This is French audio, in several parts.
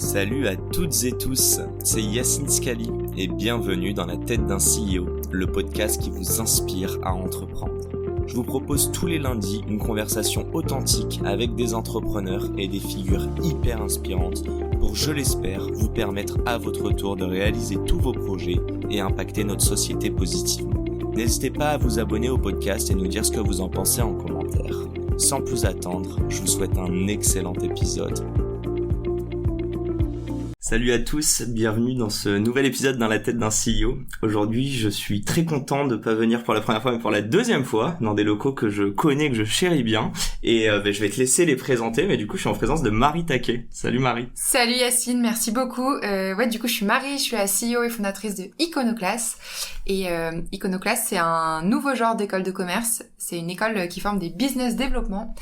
Salut à toutes et tous, c'est Yacine Scali et bienvenue dans la tête d'un CEO, le podcast qui vous inspire à entreprendre. Je vous propose tous les lundis une conversation authentique avec des entrepreneurs et des figures hyper inspirantes pour, je l'espère, vous permettre à votre tour de réaliser tous vos projets et impacter notre société positivement. N'hésitez pas à vous abonner au podcast et nous dire ce que vous en pensez en commentaire. Sans plus attendre, je vous souhaite un excellent épisode. Salut à tous, bienvenue dans ce nouvel épisode dans la tête d'un CEO. Aujourd'hui, je suis très content de pas venir pour la première fois mais pour la deuxième fois dans des locaux que je connais, que je chéris bien. Et je vais te laisser les présenter, mais du coup, je suis en présence de Marie Taquet. Salut Marie. Salut Yacine, merci beaucoup. Du coup, je suis Marie, je suis la CEO et fondatrice de Iconoclass. Et Iconoclass, c'est un nouveau genre d'école de commerce. C'est une école qui forme des business développement,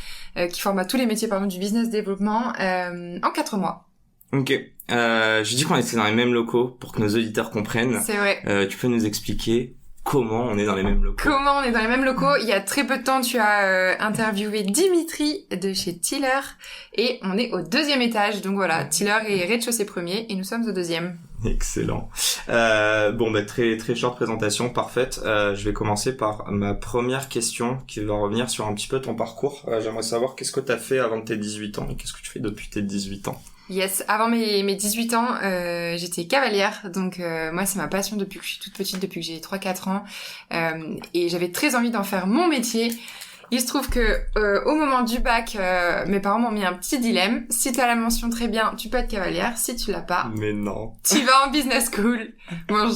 qui forme à tous les métiers du business développement en 4 mois. Ok. Je dis qu'on était dans les mêmes locaux pour que nos auditeurs comprennent. C'est vrai. Tu peux nous expliquer comment on est dans les mêmes locaux? Comment on est dans les mêmes locaux? Il y a très peu de temps, tu as interviewé Dimitri de chez Tiller et on est au 2e étage. Donc voilà, Tiller est rez-de-chaussée premier et nous sommes au 2e. Excellent. Très très short présentation, parfaite. Je vais commencer par ma première question qui va revenir sur un petit peu ton parcours. J'aimerais savoir qu'est-ce que tu as fait avant tes 18 ans et qu'est-ce que tu fais depuis tes 18 ans? Yes, avant mes 18 ans, j'étais cavalière, donc moi c'est ma passion depuis que je suis toute petite, depuis que j'ai 3-4 ans, et j'avais très envie d'en faire mon métier. Il se trouve que au moment du bac, mes parents m'ont mis un petit dilemme. Si t'as la mention très bien, tu peux être cavalière. Si tu l'as pas, mais non, tu vas en business school. Moi,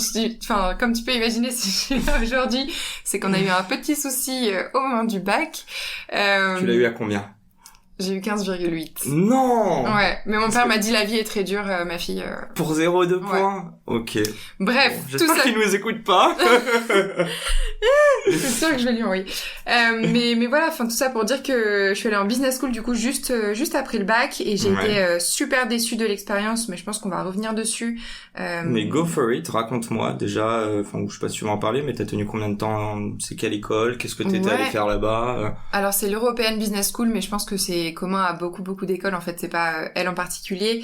comme tu peux imaginer, si je suis là aujourd'hui, c'est qu'on a eu un petit souci au moment du bac. Tu l'as eu à combien? J'ai eu 15,8. Non! Ouais, mais mon père m'a dit la vie est très dure, ma fille. Pour 0,2 points? Ok. Bref, bon, j'espère qu'il nous écoute pas. C'est sûr que je vais lui envoyer. Mais voilà, tout ça pour dire que je suis allée en business school du coup juste après le bac et j'ai été super déçue de l'expérience, mais je pense qu'on va revenir dessus. Mais go for it, raconte-moi déjà, je sais pas si tu vas en parler, mais t'as tenu combien de temps? C'est quelle école? Qu'est-ce que t'étais allé faire là-bas? Alors c'est l'European Business School, mais je pense que c'est commun à beaucoup d'écoles, en fait, c'est pas elle en particulier.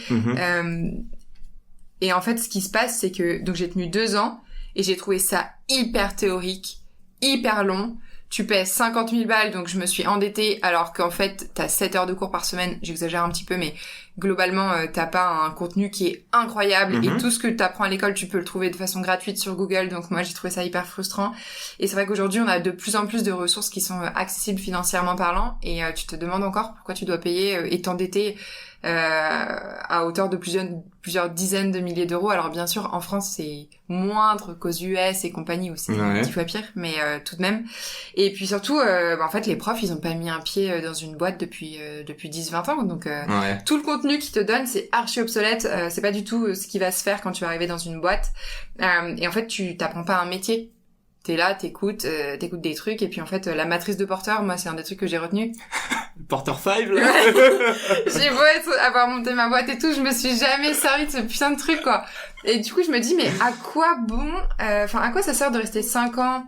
Et en fait, ce qui se passe, c'est que donc j'ai tenu 2 ans et j'ai trouvé ça hyper théorique, hyper long. Tu paies 50 000 balles, donc je me suis endettée, alors qu'en fait, t'as 7 heures de cours par semaine. J'exagère un petit peu, mais globalement, t'as pas un contenu qui est incroyable. Et tout ce que t'apprends à l'école, tu peux le trouver de façon gratuite sur Google. Donc moi, j'ai trouvé ça hyper frustrant. Et c'est vrai qu'aujourd'hui, on a de plus en plus de ressources qui sont accessibles financièrement parlant. Et tu te demandes encore pourquoi tu dois payer et t'endetter à hauteur de plusieurs dizaines de milliers d'euros. Alors bien sûr, en France, c'est moindre qu'aux US et compagnie où c'est 10 fois pire, mais tout de même. Et puis surtout, en fait, les profs, ils ont pas mis un pied dans une boîte depuis 10-20 ans. Donc tout le contenu qu'ils te donnent, c'est archi obsolète. C'est pas du tout ce qui va se faire quand tu vas arriver dans une boîte. Et en fait, tu t'apprends pas un métier. T'es là, t'écoutes des trucs, et puis en fait, la matrice de Porter, moi, c'est un des trucs que j'ai retenu. Porter 5, là. J'ai beau avoir monté ma boîte et tout, je me suis jamais servi de ce putain de truc, quoi. Et du coup, je me dis, mais à quoi à quoi ça sert de rester 5 ans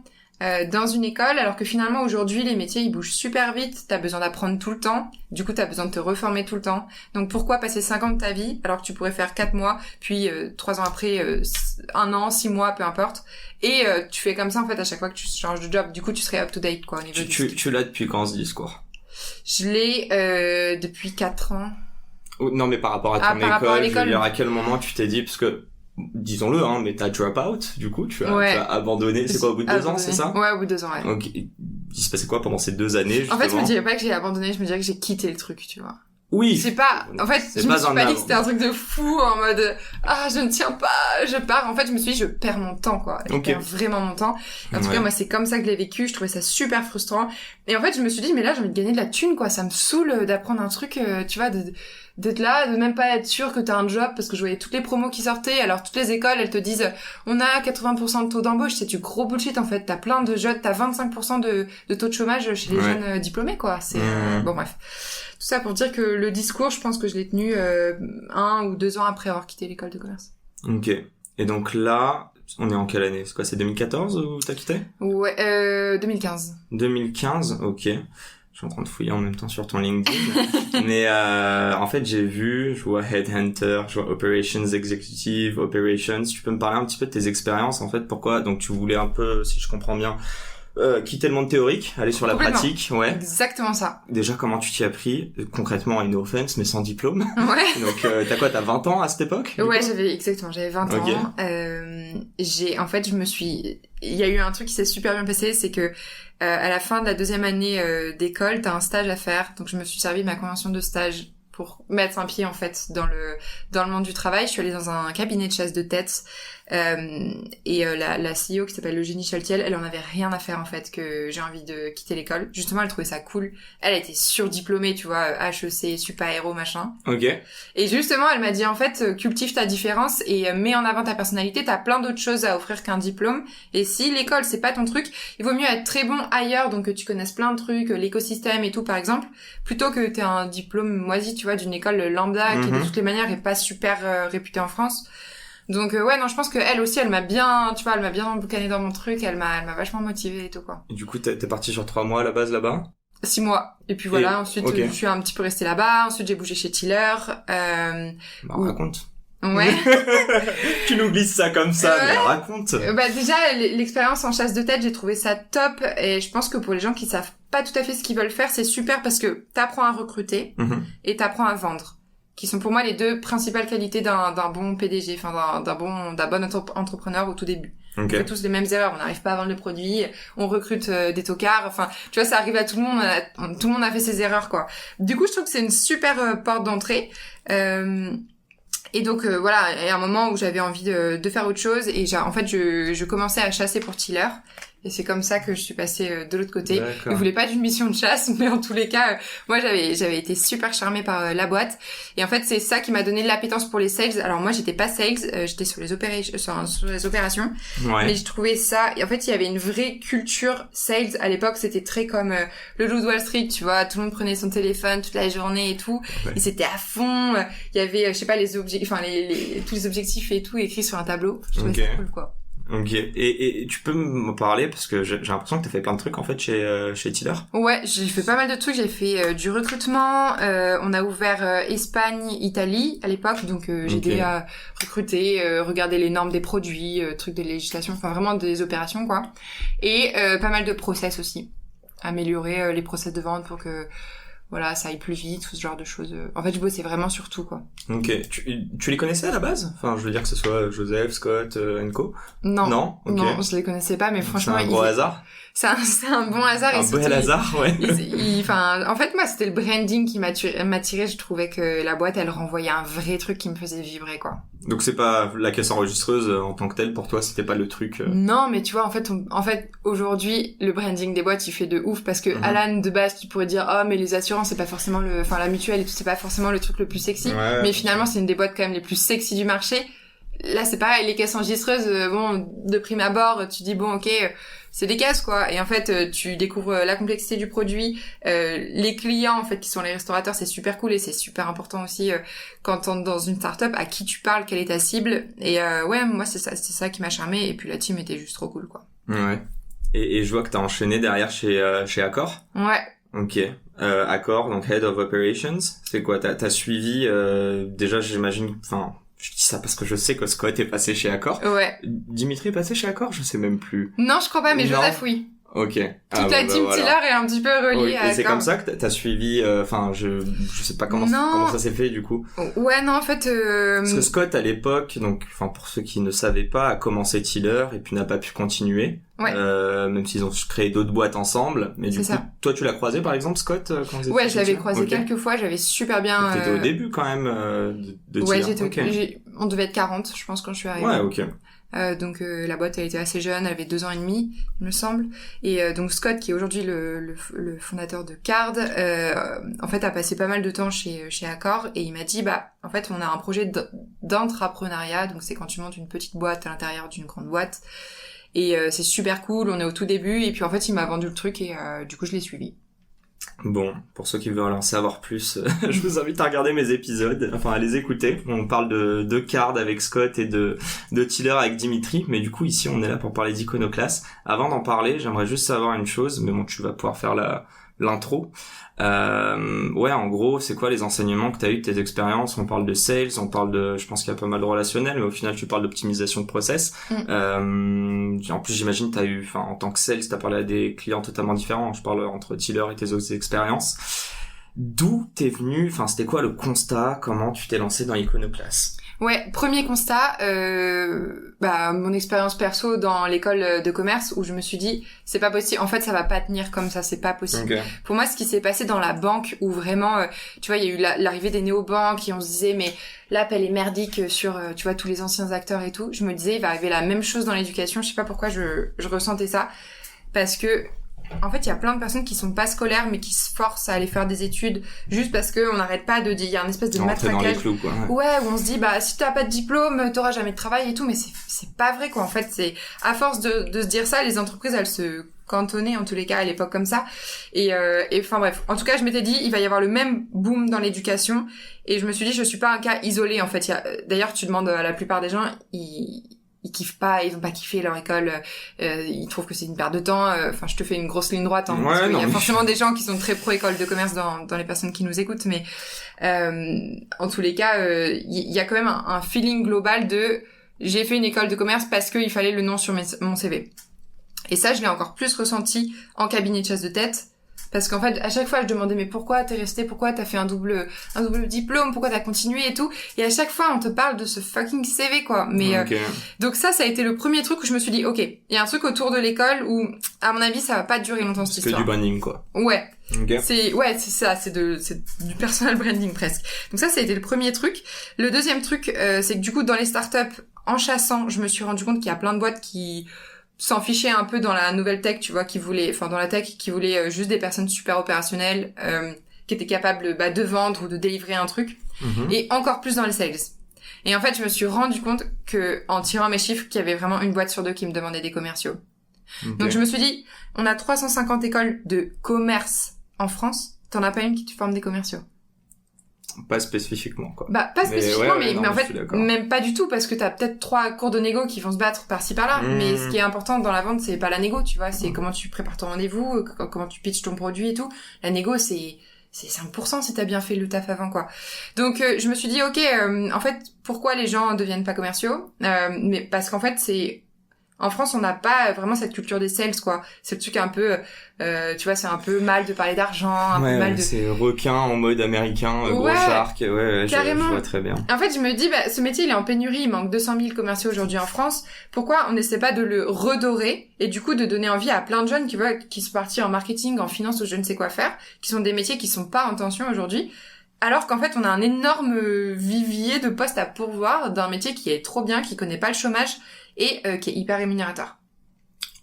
dans une école, alors que finalement, aujourd'hui, les métiers, ils bougent super vite, t'as besoin d'apprendre tout le temps, du coup, t'as besoin de te reformer tout le temps. Donc, pourquoi passer 5 ans de ta vie, alors que tu pourrais faire 4 mois, puis 3 ans après, 1 an, 6 mois, peu importe. Et tu fais comme ça, en fait, à chaque fois que tu changes de job. Du coup, tu serais up-to-date, quoi, au niveau tu l'as depuis quand, ce discours? Je l'ai depuis 4 ans. Non, mais par rapport à ton école, je veux dire, à quel moment tu t'es dit, parce que, disons-le, mais t'as drop out, du coup, tu as abandonné, c'est quoi, au bout de 2 ans, c'est ça? Ouais, au bout de 2 ans, ouais. Donc, il se passait quoi pendant ces 2 années, justement? En fait, je me dirais pas que j'ai abandonné, je me dirais que j'ai quitté le truc, tu vois. Oui. Je me suis pas dit que c'était un truc de fou, en mode, je ne tiens pas, je pars. En fait, je me suis dit, je perds mon temps, quoi. Je perds vraiment mon temps. En tout cas, moi, c'est comme ça que je l'ai vécu. Je trouvais ça super frustrant. Et en fait, je me suis dit, mais là, j'ai envie de gagner de la thune, quoi. Ça me saoule d'apprendre un truc, tu vois, d'être là, de même pas être sûr que t'as un job, parce que je voyais toutes les promos qui sortaient. Alors, toutes les écoles, elles te disent, on a 80% de taux d'embauche. C'est du gros bullshit, en fait. T'as plein de jeunes, t'as 25% de taux de chômage chez les jeunes diplômés, quoi. C'est, bon, bref. Tout ça pour dire que le discours, je pense que je l'ai tenu 1 ou 2 ans après avoir quitté l'école de commerce. Ok. Et donc là, on est en quelle année? C'est quoi, c'est 2014 où t'as quitté? Ouais, 2015. 2015, ok. Je suis en train de fouiller en même temps sur ton LinkedIn. Mais en fait, je vois Headhunter, je vois Operations Executive, Operations. Tu peux me parler un petit peu de tes expériences, en fait, pourquoi? Donc, tu voulais un peu, si je comprends bien, quitter le monde théorique, aller sur la pratique, ouais. Exactement ça. Déjà, comment tu t'y as pris? Concrètement, no offense, mais sans diplôme. Ouais. Donc, t'as 20 ans à cette époque? Ouais, j'avais 20 Okay. ans. Il y a eu un truc qui s'est super bien passé, c'est que à la fin de la 2e année d'école, t'as un stage à faire. Donc je me suis servi de ma convention de stage pour mettre un pied en fait dans le monde du travail. Je suis allée dans un cabinet de chasse de tête et la CEO qui s'appelle Eugénie Chaltiel, elle en avait rien à faire en fait que j'ai envie de quitter l'école. Justement, elle trouvait ça cool. Elle était surdiplômée, tu vois, HEC, super héros, machin. Ok. Et justement, elle m'a dit en fait, cultive ta différence et mets en avant ta personnalité. T'as plein d'autres choses à offrir qu'un diplôme. Et si l'école c'est pas ton truc, il vaut mieux être très bon ailleurs, donc que tu connaisses plein de trucs, l'écosystème et tout par exemple, plutôt que t'aies un diplôme moisi, tu vois, d'une école lambda qui de toutes les manières est pas super réputée en France. Donc ouais, non, je pense que elle aussi, elle m'a bien boucané dans mon truc, elle m'a vachement motivée et tout quoi. Et du coup, t'es parti sur 3 mois à la base là-bas? 6 mois. Et puis voilà, ensuite okay. Je suis un petit peu restée là-bas, ensuite j'ai bougé chez Tiller. Raconte. Ouais. Tu nous glisses ça comme ça, mais raconte. Déjà, l'expérience en chasse de tête, j'ai trouvé ça top, et je pense que pour les gens qui savent pas tout à fait ce qu'ils veulent faire, c'est super parce que t'apprends à recruter et t'apprends à vendre, qui sont pour moi les 2 principales qualités d'un bon PDG, enfin d'un bon entrepreneur au tout début. Okay. On fait tous les mêmes erreurs, on n'arrive pas à vendre le produit, on recrute des tocards, enfin, tu vois, ça arrive à tout le monde, tout le monde a fait ses erreurs, quoi. Du coup, je trouve que c'est une super porte d'entrée. Et donc voilà, il y a un moment où j'avais envie de faire autre chose et je commençais à chasser pour Tiller. Et c'est comme ça que je suis passée de l'autre côté. Je voulais pas d'une mission de chasse, mais en tous les cas, moi j'avais été super charmée par la boîte. Et en fait, c'est ça qui m'a donné de l'appétence pour les sales. Alors moi, j'étais pas sales, j'étais sur les opérations. Ouais. Mais je trouvais ça. Et en fait, il y avait une vraie culture sales à l'époque. C'était très comme le Loup de Wall Street, tu vois. Tout le monde prenait son téléphone toute la journée et tout. Ouais. Et c'était à fond. Il y avait, je sais pas, les objectifs, enfin tous les objectifs et tout écrits sur un tableau. Je trouvais ça cool, quoi. Ok. Et tu peux me parler parce que j'ai l'impression que t'as fait plein de trucs en fait chez Tiller. Ouais, j'ai fait pas mal de trucs. J'ai fait du recrutement. On a ouvert Espagne, Italie à l'époque, donc j'ai aidé à recruter, regarder les normes des produits, trucs de législation, enfin vraiment des opérations quoi. Et pas mal de process aussi, améliorer les process de vente pour que voilà, ça aille plus vite, tout ce genre de choses. En fait, je bossais vraiment sur tout, quoi. Ok. Tu les connaissais à la base? Enfin, je veux dire que ce soit Joseph, Scott, Co. Non. Non? Okay. Non, je les connaissais pas, mais franchement... C'est un gros hasard? C'est un bon hasard. Un bel hasard, ouais. En fait, moi, c'était le branding qui m'attirait. Je trouvais que la boîte, elle renvoyait un vrai truc qui me faisait vibrer, quoi. Donc c'est pas la caisse enregistreuse en tant que telle, pour toi, c'était pas le truc... Non, mais tu vois, en fait, aujourd'hui, le branding des boîtes, il fait de ouf, parce que Alan, de base, tu pourrais dire, oh, mais les assurances, c'est pas forcément la mutuelle et tout, c'est pas forcément le truc le plus sexy. Ouais. Mais finalement, c'est une des boîtes quand même les plus sexy du marché. Là, c'est pareil, les caisses enregistreuses, de prime abord, tu dis, bon, ok, c'est des caisses, quoi. Et en fait, tu découvres la complexité du produit. Les clients, en fait, qui sont les restaurateurs, c'est super cool et c'est super important aussi quand t'es dans une start-up, à qui tu parles, quelle est ta cible. Et ouais, moi, c'est ça qui m'a charmé. Et puis la team était juste trop cool, quoi. Ouais. Et je vois que t'as enchaîné derrière chez Accor. Ouais. Ok. Accor, donc Head of Operations. C'est quoi? T'as suivi, déjà, j'imagine, enfin... Je dis ça parce que je sais que Scott est passé chez Accor. Ouais. Dimitri est passé chez Accor? Je sais même plus. Non, je crois pas, mais Joseph, oui. Ok. Toute la team Tiller est un petit peu reliée à Accor. Et c'est comme ça que t'as suivi, je sais pas comment ça s'est fait, du coup. Ouais, non, en fait, Parce que Scott, à l'époque, donc, enfin, pour ceux qui ne savaient pas, a commencé Tiller et puis n'a pas pu continuer. Ouais. Même s'ils ont créé d'autres boîtes ensemble. Mais du coup, toi, tu l'as croisé, par exemple, Scott, quand vous étiez Ouais, je l'avais croisé quelques fois, j'avais super bien... T'étais au début, quand même, de Tiller. Ouais, on devait être 40, je pense, quand je suis arrivée. Ouais, ok. Donc la boîte elle était assez jeune, elle avait 2 ans et demi, il me semble. Et donc Scott, qui est aujourd'hui le fondateur de Card, en fait a passé pas mal de temps chez Accor et il m'a dit en fait on a un projet d'entrepreneuriat, donc c'est quand tu montes une petite boîte à l'intérieur d'une grande boîte. Et c'est super cool, on est au tout début et puis en fait il m'a vendu le truc et du coup je l'ai suivi. Bon, pour ceux qui veulent en savoir plus, je vous invite à regarder mes épisodes, enfin à les écouter. On parle de Card avec Scott et de Tiller avec Dimitri, mais du coup ici on est là pour parler d'Iconoclast. Avant d'en parler, j'aimerais juste savoir une chose, mais bon tu vas pouvoir faire la l'intro. Ouais, en gros, c'est quoi les enseignements que tu as eu de tes expériences? On parle de sales, on parle de, je pense qu'il y a pas mal de relationnel, mais au final, tu parles d'optimisation de process. En plus, j'imagine t'as eu, enfin, en tant que sales, t'as parlé à des clients totalement différents. Je parle entre Tiller et tes autres expériences. D'où t'es venu? Enfin, c'était quoi le constat? Comment tu t'es lancé dans Iconoclast? Ouais, premier constat, mon expérience perso dans l'école de commerce où je me suis dit c'est pas possible, en fait ça va pas tenir comme ça, c'est pas possible. Okay. Pour moi, ce qui s'est passé dans la banque où vraiment, tu vois, il y a eu l'arrivée des néobanques et on se disait mais l'app elle est merdique sur, tu vois, tous les anciens acteurs et tout. Je me disais il va arriver la même chose dans l'éducation. Je sais pas pourquoi je ressentais ça, parce que en fait, il y a plein de personnes qui sont pas scolaires, mais qui se forcent à aller faire des études juste parce que on n'arrête pas de dire, il y a une espèce de matraquage. Dans les clous, quoi. Ouais, où on se dit, bah, si t'as pas de diplôme, t'auras jamais de travail et tout, mais c'est pas vrai, quoi. En fait, c'est, à force de se dire ça, les entreprises, elles se cantonnaient, en tous les cas, à l'époque comme ça. Et enfin, bref. En tout cas, je m'étais dit, il va y avoir le même boom dans l'éducation. Et je me suis dit, je suis pas un cas isolé, en fait. D'ailleurs, tu demandes à la plupart des gens, ils kiffent pas, ils ont pas kiffé leur école, ils trouvent que c'est une perte de temps. Enfin, je te fais une grosse ligne droite, hein, parce qu'il y a forcément des gens qui sont très pro école de commerce dans les personnes qui nous écoutent, mais en tous les cas, il y a quand même un feeling global de j'ai fait une école de commerce parce qu'il fallait le nom sur mon CV. Et ça, je l'ai encore plus ressenti en cabinet de chasse de tête. Parce qu'en fait, à chaque fois, je demandais, mais pourquoi t'es resté, pourquoi t'as fait un double diplôme, pourquoi t'as continué et tout. Et à chaque fois, on te parle de ce fucking CV, quoi. Mais, donc ça a été le premier truc où je me suis dit, ok, il y a un truc autour de l'école où, à mon avis, ça va pas durer longtemps, cette histoire. C'est que du branding, quoi. Ouais. Okay. C'est ça, c'est du personal branding presque. Donc ça a été le premier truc. Le deuxième truc, c'est que du coup, dans les startups, en chassant, je me suis rendu compte qu'il y a plein de boîtes qui s'en fichaient un peu dans la nouvelle tech, tu vois, dans la tech, qui voulaient juste des personnes super opérationnelles, qui étaient capables de vendre ou de délivrer un truc, et encore plus dans les sales. Et en fait, je me suis rendu compte que, en tirant mes chiffres, qu'il y avait vraiment une boîte sur deux qui me demandait des commerciaux. Okay. Donc je me suis dit, on a 350 écoles de commerce en France, t'en as pas une qui te forme des commerciaux? Pas spécifiquement, quoi. Bah, pas spécifiquement, mais en fait, même pas du tout, parce que t'as peut-être 3 cours de négo qui vont se battre par-ci par-là, mais ce qui est important dans la vente, c'est pas la négo, tu vois, c'est comment tu prépares ton rendez-vous, comment tu pitches ton produit et tout. La négo, c'est 5% si t'as bien fait le taf avant, quoi. Donc, je me suis dit, ok, en fait, pourquoi les gens deviennent pas commerciaux? Mais parce qu'en fait, en France, on n'a pas vraiment cette culture des sales, quoi. C'est le truc un peu, tu vois, c'est un peu mal de parler d'argent, un peu mal de... c'est requin en mode américain, gros shark, carrément. Je vois très bien. En fait, je me dis, ce métier, il est en pénurie, il manque 200 000 commerciaux aujourd'hui en France. Pourquoi on n'essaie pas de le redorer et du coup de donner envie à plein de jeunes qui sont partis en marketing, en finance ou je ne sais quoi faire, qui sont des métiers qui sont pas en tension aujourd'hui, alors qu'en fait, on a un énorme vivier de postes à pourvoir d'un métier qui est trop bien, qui connaît pas le chômage et qui est hyper rémunérateur.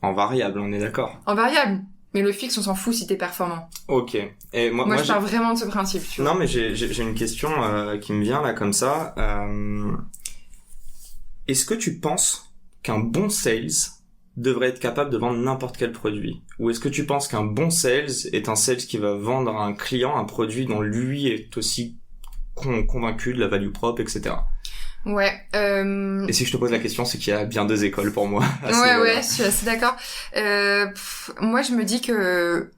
En variable, on est d'accord. En variable. Mais le fixe, on s'en fout si t'es performant. Ok. Et moi je pars vraiment de ce principe, tu vois. Non, mais j'ai une question qui me vient là comme ça. Est-ce que tu penses qu'un bon sales devrait être capable de vendre n'importe quel produit? Ou est-ce que tu penses qu'un bon sales est un sales qui va vendre à un client un produit dont lui est aussi convaincu de la value propre, etc.? Ouais. Et si je te pose la question, c'est qu'il y a bien 2 écoles pour moi. Ouais, je suis assez d'accord. Moi, je me dis que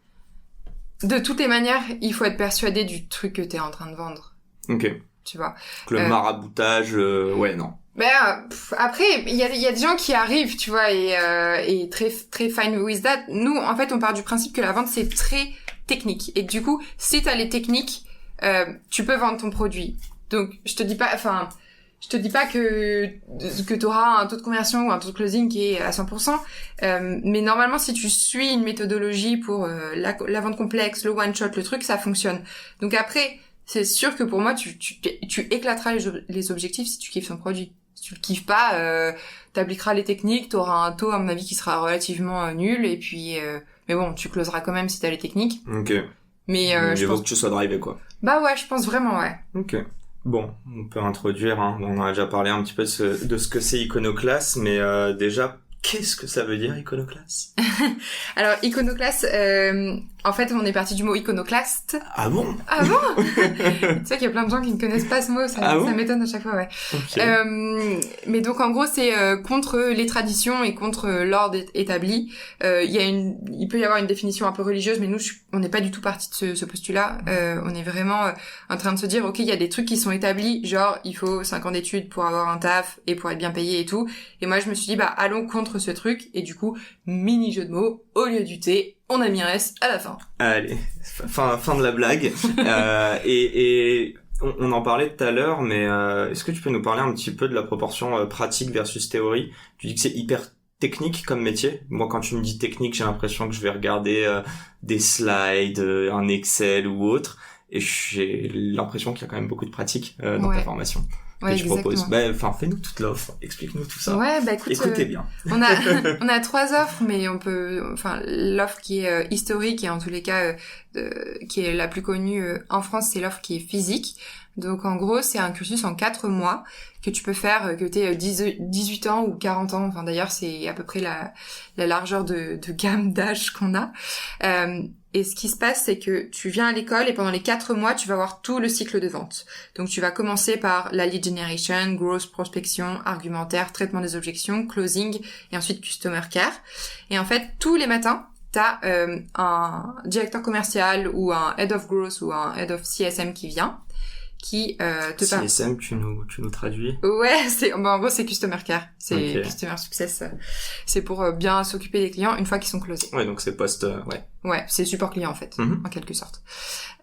de toutes les manières, il faut être persuadé du truc que t'es en train de vendre. Ok. Tu vois. Le maraboutage, ouais, non. Après, il y a des gens qui arrivent, tu vois, et très très fine with that. Nous, en fait, on part du principe que la vente c'est très technique et que du coup, si t'as les techniques, tu peux vendre ton produit. Donc, je te dis pas que t'auras un taux de conversion ou un taux de closing qui est à 100%, mais normalement si tu suis une méthodologie pour la vente complexe, le one shot, le truc, ça fonctionne. Donc après, c'est sûr que pour moi tu éclateras les objectifs si tu kiffes ton produit. Si tu le kiffes pas, t'appliqueras les techniques, t'auras un taux à mon avis qui sera relativement nul et puis mais bon, tu closeras quand même si t'as les techniques. OK. Mais je pense que tu sois drivé, quoi. Bah ouais, je pense vraiment, ouais. OK. Bon, on peut introduire, on en a déjà parlé un petit peu de ce que c'est Iconoclast, mais déjà, Qu'est-ce que ça veut dire iconoclaste? Alors, iconoclaste, en fait, on est parti du mot iconoclaste. Ah bon? Ah bon? Tu sais qu'il y a plein de gens qui ne connaissent pas ce mot, ça m'étonne à chaque fois, ouais. Okay. Mais donc, en gros, c'est contre les traditions et contre l'ordre établi. Il peut y avoir une définition un peu religieuse, mais nous, on n'est pas du tout parti de ce postulat. On est vraiment en train de se dire, ok, il y a des trucs qui sont établis, genre, il faut 5 ans d'études pour avoir un taf et pour être bien payé et tout. Et moi, je me suis dit, allons contre ce truc. Et du coup, mini jeu de mots, au lieu du thé, on a mis un S à la fin. Allez, fin de la blague. Et on en parlait tout à l'heure, mais est-ce que tu peux nous parler un petit peu de la proportion pratique versus théorie? Tu dis que c'est hyper technique comme métier. Moi, quand tu me dis technique, j'ai l'impression que je vais regarder des slides, un Excel ou autre. Et j'ai l'impression qu'il y a quand même beaucoup de pratique dans ta formation. Ouais, que tu proposes. Fais-nous toute l'offre, explique-nous tout ça. Ouais, écoute, écoutez bien. On a 3 offres, mais l'offre qui est historique et en tous les cas qui est la plus connue en France, c'est l'offre qui est physique. Donc en gros, c'est un cursus en 4 mois que tu peux faire, que t'aies 18 ans ou 40 ans. Enfin d'ailleurs, c'est à peu près la largeur de gamme d'âge qu'on a. Et ce qui se passe, c'est que tu viens à l'école et pendant les 4 mois, tu vas avoir tout le cycle de vente. Donc tu vas commencer par la lead generation, growth, prospection, argumentaire, traitement des objections, closing et ensuite customer care. Et en fait, tous les matins, t'as un directeur commercial ou un head of growth ou un head of CSM qui vient, qui te parle. CSM, tu nous traduis? Ouais, en gros c'est customer care, c'est okay. Customer success, c'est pour bien s'occuper des clients une fois qu'ils sont closés. Ouais, donc c'est ouais, c'est support client en fait, en quelque sorte.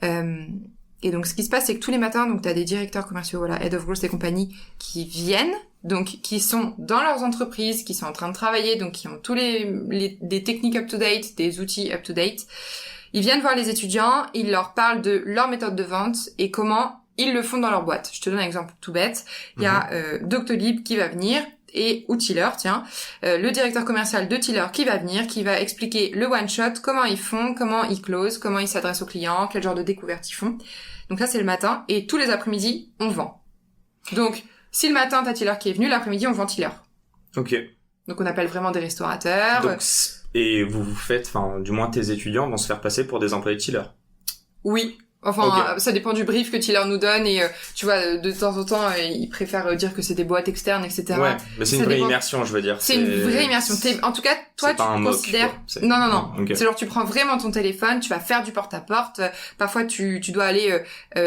Et donc ce qui se passe, c'est que tous les matins, donc t'as des directeurs commerciaux, head of growth et compagnie, qui viennent, donc qui sont dans leurs entreprises, qui sont en train de travailler, donc qui ont tous des techniques up to date, des outils up to date. Ils viennent voir les étudiants, ils leur parlent de leur méthode de vente et comment ils le font dans leur boîte. Je te donne un exemple tout bête. Il y a Doctolib qui va venir ou Tiller, le directeur commercial de Tiller qui va venir, qui va expliquer le one shot, comment ils font, comment ils closent, comment ils s'adressent aux clients, quel genre de découverte ils font. Donc ça c'est le matin et tous les après-midi on vend. Donc si le matin t'as Tiller qui est venu, l'après-midi on vend Tiller. Ok. Donc on appelle vraiment des restaurateurs. Donc, et vous faites, du moins tes étudiants vont se faire passer pour des employés de Tiller. Oui. Enfin, ça dépend du brief que Tiller nous donne et tu vois, de temps en temps, ils préfèrent dire que c'est des boîtes externes, etc. Ouais, mais c'est une vraie immersion, je veux dire. C'est une vraie immersion. En tout cas, toi, tu considères... Non. Okay. C'est genre, tu prends vraiment ton téléphone, tu vas faire du porte-à-porte. Parfois, tu dois aller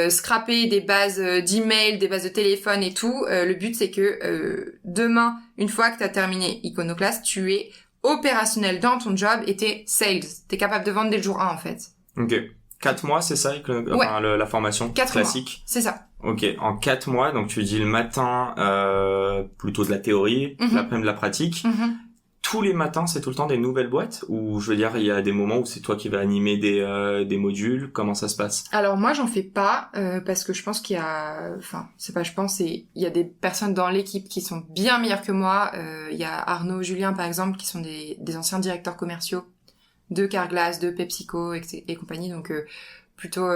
scraper des bases d'email, des bases de téléphone et tout. Le but, c'est que demain, une fois que tu as terminé Iconoclast, tu es opérationnel dans ton job et t'es sales. T'es capable de vendre dès le jour 1, en fait. Ok. 4 mois, c'est ça, la formation 4 classique mois, c'est ça. Ok, en 4 mois, donc tu dis le matin plutôt de la théorie, l'après-midi de la pratique. Tous les matins, c'est tout le temps des nouvelles boîtes? Ou je veux dire, il y a des moments où c'est toi qui vas animer des modules? Comment ça se passe? Alors moi, j'en fais pas parce que je pense qu'il y a... Enfin, c'est pas je pense, il y a des personnes dans l'équipe qui sont bien meilleures que moi. Il y a Arnaud, Julien, par exemple, qui sont des anciens directeurs commerciaux de Carglass, de PepsiCo et compagnie, donc plutôt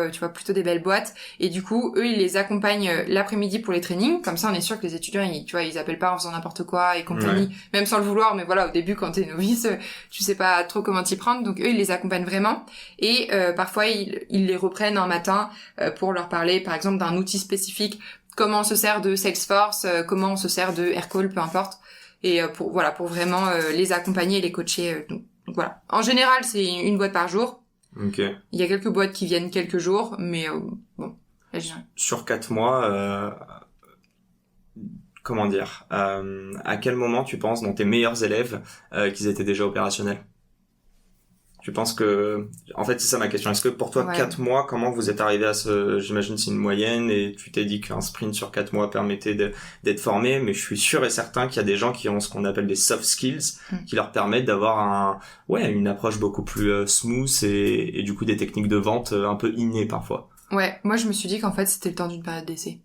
des belles boîtes. Et du coup, eux, ils les accompagnent l'après-midi pour les trainings. Comme ça, on est sûr que les étudiants, ils appellent pas en faisant n'importe quoi et compagnie, même sans le vouloir. Mais voilà, au début, quand t'es novice, tu sais pas trop comment t'y prendre. Donc eux, ils les accompagnent vraiment. Et parfois, ils les reprennent un matin pour leur parler, par exemple, d'un outil spécifique. Comment on se sert de Salesforce, comment on se sert de Aircall, peu importe. Et pour vraiment les accompagner et les coacher. Donc voilà. En général, c'est une boîte par jour. Ok. Il y a quelques boîtes qui viennent quelques jours, mais bon. Sur 4 mois, comment dire, à quel moment tu penses dans tes meilleurs élèves qu'ils étaient déjà opérationnels? Tu penses que, en fait, c'est ça ma question. Est-ce que pour toi, 4 mois, comment vous êtes arrivé à j'imagine c'est une moyenne et tu t'es dit qu'un sprint sur 4 mois permettait d'être formé, mais je suis sûr et certain qu'il y a des gens qui ont ce qu'on appelle des soft skills qui leur permettent d'avoir une approche beaucoup plus smooth et du coup des techniques de vente un peu innées parfois. Ouais, moi je me suis dit qu'en fait c'était le temps d'une période d'essai.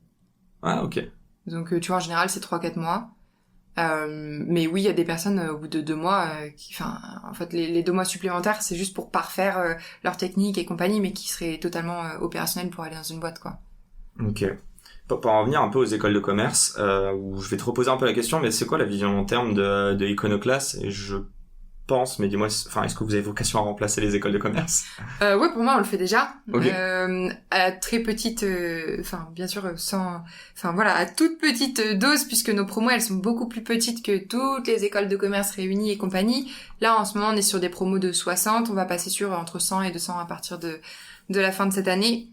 Ah, ok. Donc tu vois, en général c'est 3-4 mois. Mais oui, il y a des personnes au bout de 2 mois en fait les 2 mois supplémentaires c'est juste pour parfaire leur technique et compagnie, mais qui seraient totalement opérationnels pour aller dans une boîte, quoi. Ok. Pour en revenir un peu aux écoles de commerce, où je vais te reposer un peu la question, mais c'est quoi la vision long terme de Iconoclast? Et je pense, mais dis-moi, enfin, est-ce que vous avez vocation à remplacer les écoles de commerce? Ouais, pour moi, on le fait déjà. Okay. À très petite, bien sûr, à toute petite dose, puisque nos promos, elles sont beaucoup plus petites que toutes les écoles de commerce réunies et compagnie. Là, en ce moment, on est sur des promos de 60. On va passer sur entre 100 et 200 à partir de la fin de cette année.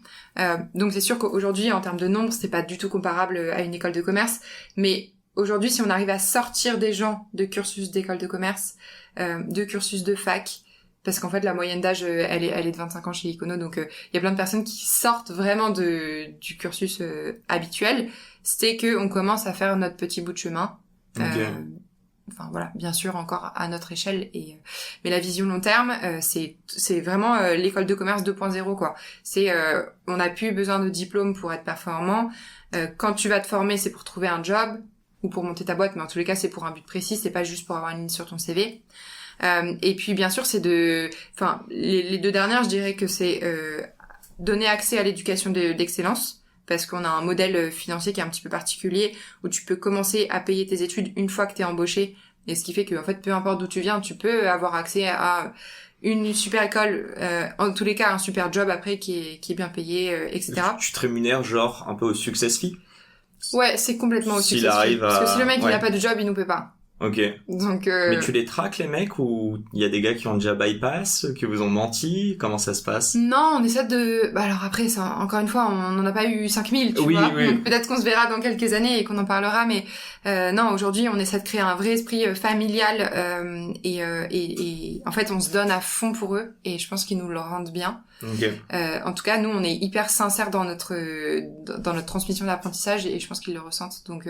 Donc c'est sûr qu'aujourd'hui, en termes de nombre, c'est pas du tout comparable à une école de commerce. Mais aujourd'hui, si on arrive à sortir des gens de cursus d'école de commerce, de cursus de fac, parce qu'en fait la moyenne d'âge elle est de 25 ans chez Icono, donc il y a plein de personnes qui sortent vraiment du cursus habituel, c'est que on commence à faire notre petit bout de chemin. Okay. Bien sûr encore à notre échelle, mais la vision long terme, c'est vraiment l'école de commerce 2.0 quoi. C'est on n'a plus besoin de diplôme pour être performant. Quand tu vas te former, c'est pour trouver un job ou pour monter ta boîte, mais en tous les cas c'est pour un but précis, c'est pas juste pour avoir une ligne sur ton CV. Et puis bien sûr c'est les deux dernières, je dirais que c'est donner accès à l'éducation d'excellence, parce qu'on a un modèle financier qui est un petit peu particulier, où tu peux commencer à payer tes études une fois que t'es embauché, et ce qui fait que en fait peu importe d'où tu viens, tu peux avoir accès à une super école, en tous les cas un super job après qui est bien payé, etc. Tu te rémunères genre un peu au success fee? Ouais, c'est complètement au success fee. Parce que si le mec il a pas de job, il nous paie pas. Ok. Donc mais tu les traques les mecs, ou il y a des gars qui ont déjà bypass, qui vous ont menti? Comment ça se passe? Non, on essaie de... alors après, ça, encore une fois, on n'en a pas eu 5000, tu vois. Oui. Donc peut-être qu'on se verra dans quelques années et qu'on en parlera, mais non, aujourd'hui, on essaie de créer un vrai esprit familial et en fait, on se donne à fond pour eux et je pense qu'ils nous le rendent bien. Okay. En tout cas, nous, on est hyper sincères dans notre transmission d'apprentissage et je pense qu'ils le ressentent. Donc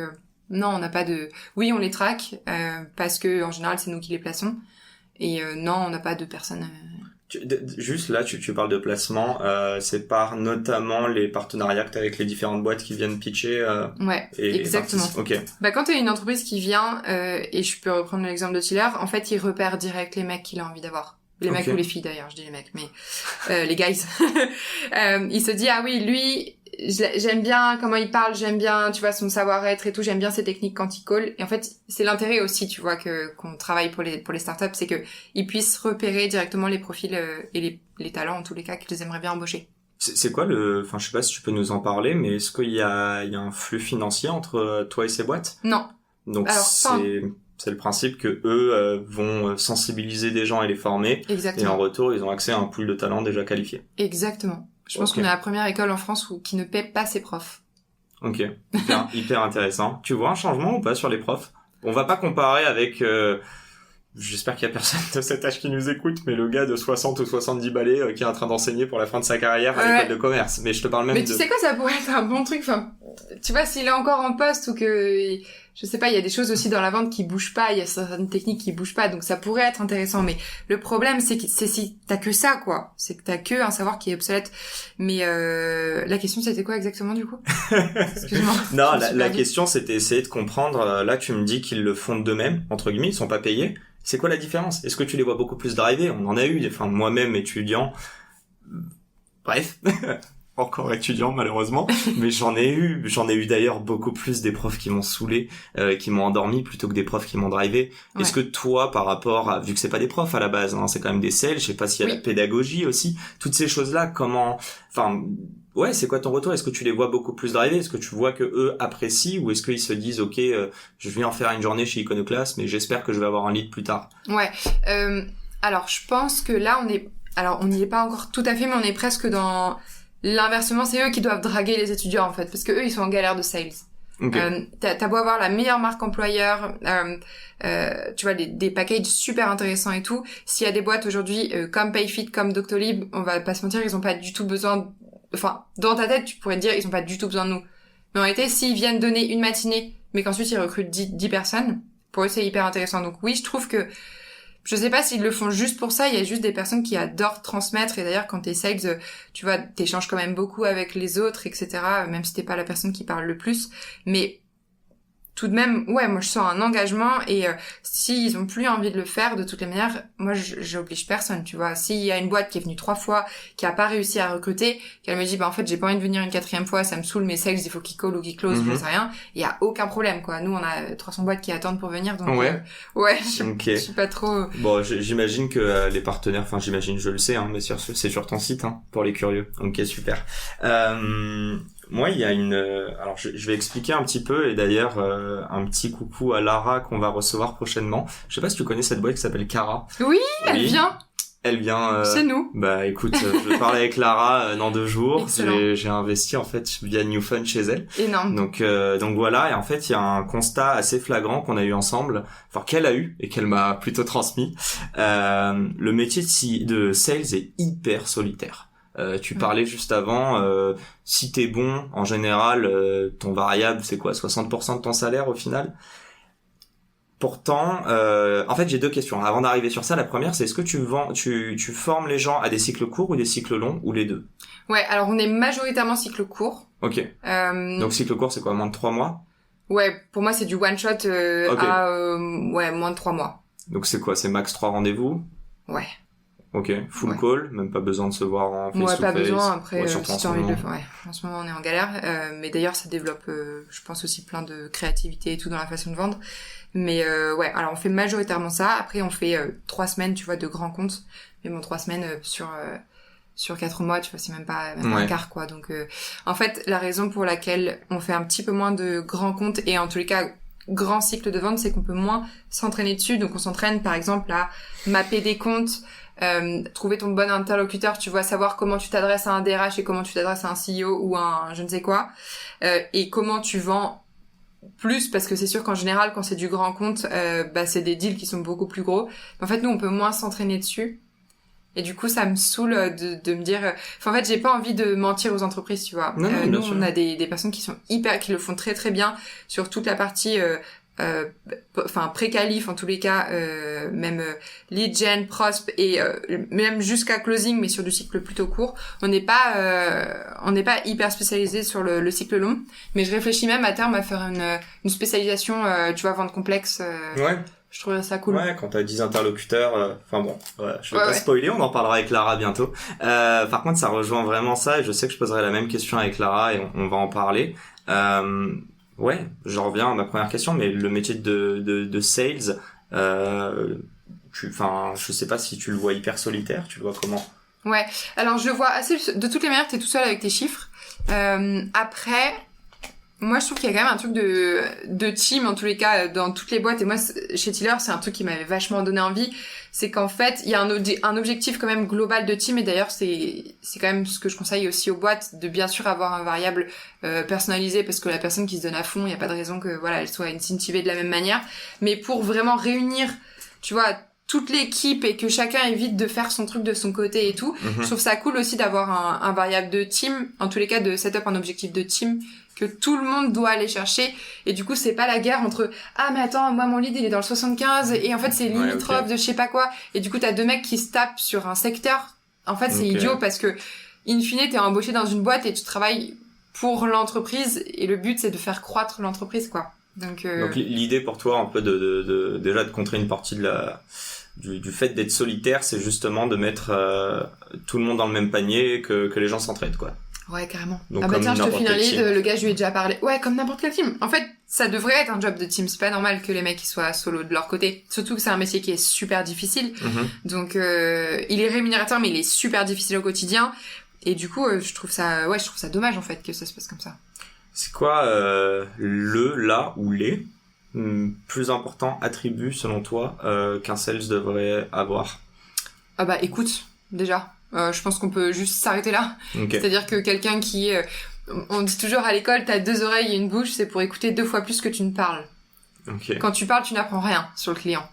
non, on n'a pas de... Oui, on les traque parce que en général, c'est nous qui les plaçons. Et non, on n'a pas de personnes... Juste là, tu parles de placement, c'est par notamment les partenariats que tu as avec les différentes boîtes qui viennent pitcher. Ouais, exactement. Okay. Quand tu es une entreprise qui vient, et je peux reprendre l'exemple de Tiller, en fait, il repère direct les mecs qu'il a envie d'avoir. Les mecs ou les filles d'ailleurs, je dis les mecs, mais les guys. Il se dit, ah oui, lui... j'aime bien comment il parle, j'aime bien, tu vois, son savoir-être et tout, j'aime bien ses techniques quand il call. Et en fait, c'est l'intérêt aussi, tu vois, qu'on travaille pour les startups, c'est que ils puissent repérer directement les profils et les talents, en tous les cas, qu'ils aimeraient bien embaucher. C'est quoi je sais pas si tu peux nous en parler, mais est-ce qu'il y a un flux financier entre toi et ces boîtes? Non. Donc c'est le principe que eux vont sensibiliser des gens et les former. Exactement. Et en retour, ils ont accès à un pool de talents déjà qualifiés. Exactement. Je pense qu'on est la première école en France qui ne paie pas ses profs. Ok, hyper intéressant. Tu vois un changement ou pas sur les profs? On va pas comparer avec... J'espère qu'il y a personne de cet âge qui nous écoute, mais le gars de 60 ou 70 balais qui est en train d'enseigner pour la fin de sa carrière à l'école de commerce. Mais je te parle même Mais tu sais quoi, ça pourrait être un bon truc. Enfin, tu vois, s'il est encore en poste ou que... Je sais pas, il y a des choses aussi dans la vente qui bougent pas, il y a certaines techniques qui bougent pas, donc ça pourrait être intéressant. Mais le problème, c'est si t'as que ça, quoi. C'est que t'as que un savoir qui est obsolète. Mais la question, c'était quoi exactement, du coup? Excuse-moi. Non, la question, c'était essayer de comprendre. Là, tu me dis qu'ils le font d'eux-mêmes, entre guillemets, ils sont pas payés. C'est quoi la différence? Est-ce que tu les vois beaucoup plus driver? On en a eu, enfin, moi-même, étudiant. Bref. Encore étudiant malheureusement, mais j'en ai eu d'ailleurs beaucoup plus des profs qui m'ont saoulé, qui m'ont endormi plutôt que des profs qui m'ont drivé. Ouais. Est-ce que toi, par rapport à, vu que c'est pas des profs à la base, hein, c'est quand même des sales, je sais pas s'il y a la pédagogie aussi, toutes ces choses-là, c'est quoi ton retour? Est-ce que tu les vois beaucoup plus driver? Est-ce que tu vois que eux apprécient, ou est-ce qu'ils se disent ok, je viens en faire une journée chez Iconoclast, mais j'espère que je vais avoir un lead plus tard? Ouais. Alors je pense que là on n'y est pas encore tout à fait, mais on est presque dans l'inversement, c'est eux qui doivent draguer les étudiants en fait, parce que eux ils sont en galère de sales. Okay. T'as beau avoir la meilleure marque employeur, tu vois des packages super intéressants et tout. S'il y a des boîtes aujourd'hui comme Payfit, comme Doctolib, on va pas se mentir, ils ont pas du tout besoin. Enfin, dans ta tête, tu pourrais te dire ils ont pas du tout besoin de nous. Mais en réalité, s'ils viennent donner une matinée, mais qu'ensuite ils recrutent 10 personnes, pour eux c'est hyper intéressant. Donc oui, je trouve que je sais pas s'ils le font juste pour ça, il y a juste des personnes qui adorent transmettre, et d'ailleurs quand t'es sales, tu vois, t'échanges quand même beaucoup avec les autres, etc., même si t'es pas la personne qui parle le plus, mais tout de même, moi je sens un engagement et s'ils ont plus envie de le faire, de toutes les manières, moi j'oblige personne, tu vois. S'il y a une boîte qui est venue 3 fois, qui a pas réussi à recruter, qu'elle me dit en fait j'ai pas envie de venir une 4e fois, ça me saule, mes sales il faut qu'ils call ou qu'ils close, je sais rien, il y a aucun problème quoi. Nous on a 300 boîtes qui attendent pour venir, donc je suis pas trop. Bon, j'imagine que les partenaires, enfin j'imagine, je le sais, mais c'est sur ton site pour les curieux. Ok, super. Moi, il y a alors je vais expliquer un petit peu, et d'ailleurs un petit coucou à Lara qu'on va recevoir prochainement. Je sais pas si tu connais cette boîte qui s'appelle Cara. Oui, elle vient. Elle vient. C'est nous. Bah écoute, je vais parler avec Lara dans 2 jours. Excellent. J'ai investi en fait via New Fun chez elle. Énorme. Donc voilà, et en fait il y a un constat assez flagrant qu'on a eu ensemble, enfin qu'elle a eu et qu'elle m'a plutôt transmis. Le métier de sales est hyper solitaire. Tu parlais juste avant, si t'es bon, en général, ton variable c'est quoi, 60% de ton salaire au final. Pourtant, en fait, j'ai 2 questions. Avant d'arriver sur ça, la première, c'est est-ce que tu formes les gens à des cycles courts ou des cycles longs, ou les 2? Ouais, alors on est majoritairement cycle court. Ok. Donc cycle court, c'est quoi, moins de 3 mois? Ouais, pour moi c'est du one shot à moins de 3 mois. Donc c'est quoi, c'est max 3 rendez-vous? Ouais. Ok, full call, même pas besoin de se voir en face to face. Ouais, pas besoin, après, si t'as envie de le faire, en ce moment on est en galère, mais d'ailleurs ça développe, je pense aussi plein de créativité et tout dans la façon de vendre. Mais alors on fait majoritairement ça, après on fait 3 semaines, tu vois, de grands comptes, mais bon, 3 semaines sur 4 mois, tu vois, c'est même pas un quart, quoi. Donc, en fait, la raison pour laquelle on fait un petit peu moins de grands comptes, et en tous les cas, grand cycle de vente, c'est qu'on peut moins s'entraîner dessus. Donc, on s'entraîne, par exemple, à mapper des comptes, trouver ton bon interlocuteur, tu vois, savoir comment tu t'adresses à un DRH et comment tu t'adresses à un CEO ou à un je ne sais quoi, et comment tu vends plus, parce que c'est sûr qu'en général, quand c'est du grand compte, c'est des deals qui sont beaucoup plus gros. Mais en fait, nous, on peut moins s'entraîner dessus. Et du coup, ça me saoule de me dire... en fait, j'ai pas envie de mentir aux entreprises, tu vois. Nous, on a des personnes qui sont qui le font très très bien sur toute la partie... pré-qualif en tous les cas, même lead gen, prosp et même jusqu'à closing, mais sur du cycle plutôt court. On n'est pas hyper spécialisé sur le cycle long, mais je réfléchis même à terme à faire une spécialisation, tu vois, vente complexe. Ouais. Je trouverais ça cool. Ouais, quand t'as 10 interlocuteurs, je vais pas spoiler, on en parlera avec Lara bientôt. Par contre, ça rejoint vraiment ça, et je sais que je poserai la même question avec Lara, et on va en parler. Ouais, je reviens à ma première question, mais le métier de sales, je sais pas si tu le vois hyper solitaire, tu le vois comment? Ouais, alors je le vois assez, de toutes les manières, t'es tout seul avec tes chiffres. Après, moi je trouve qu'il y a quand même un truc de team, en tous les cas, dans toutes les boîtes, et moi, chez Tiller, c'est un truc qui m'avait vachement donné envie, c'est qu'en fait, il y a un objectif quand même global de team, et d'ailleurs, c'est quand même ce que je conseille aussi aux boîtes, de bien sûr avoir un variable personnalisé, parce que la personne qui se donne à fond, il n'y a pas de raison que, voilà, elle soit incentivée de la même manière, mais pour vraiment réunir, tu vois, toute l'équipe et que chacun évite de faire son truc de son côté et tout, je trouve ça cool aussi d'avoir un variable de team, en tous les cas de setup un objectif de team que tout le monde doit aller chercher, et du coup c'est pas la guerre entre mais attends, moi mon lead il est dans le 75 et en fait c'est limitrophe de je sais pas quoi, et du coup t'as 2 mecs qui se tapent sur un secteur. En fait c'est idiot, parce que in fine t'es embauché dans une boîte et tu travailles pour l'entreprise, et le but c'est de faire croître l'entreprise, quoi. Donc l'idée pour toi un peu déjà de contrer une partie du fait d'être solitaire, c'est justement de mettre tout le monde dans le même panier, que les gens s'entraident, quoi. Ouais, carrément. Donc, tiens, je te file un lead, le gars, je lui ai déjà parlé. Ouais, comme n'importe quel team. En fait, ça devrait être un job de team. C'est pas normal que les mecs ils soient solo de leur côté. Surtout que c'est un métier qui est super difficile. Donc, il est rémunérateur, mais il est super difficile au quotidien. Et du coup, je trouve ça dommage, en fait, que ça se passe comme ça. C'est quoi, là ou les plus importants attributs, selon toi, qu'un sales devrait avoir? Écoute, déjà. Je pense qu'on peut juste s'arrêter là. Okay. C'est-à-dire que quelqu'un qui... on dit toujours à l'école, t'as 2 oreilles et une bouche, c'est pour écouter 2 fois plus que tu ne parles. Okay. Quand tu parles, tu n'apprends rien sur le client.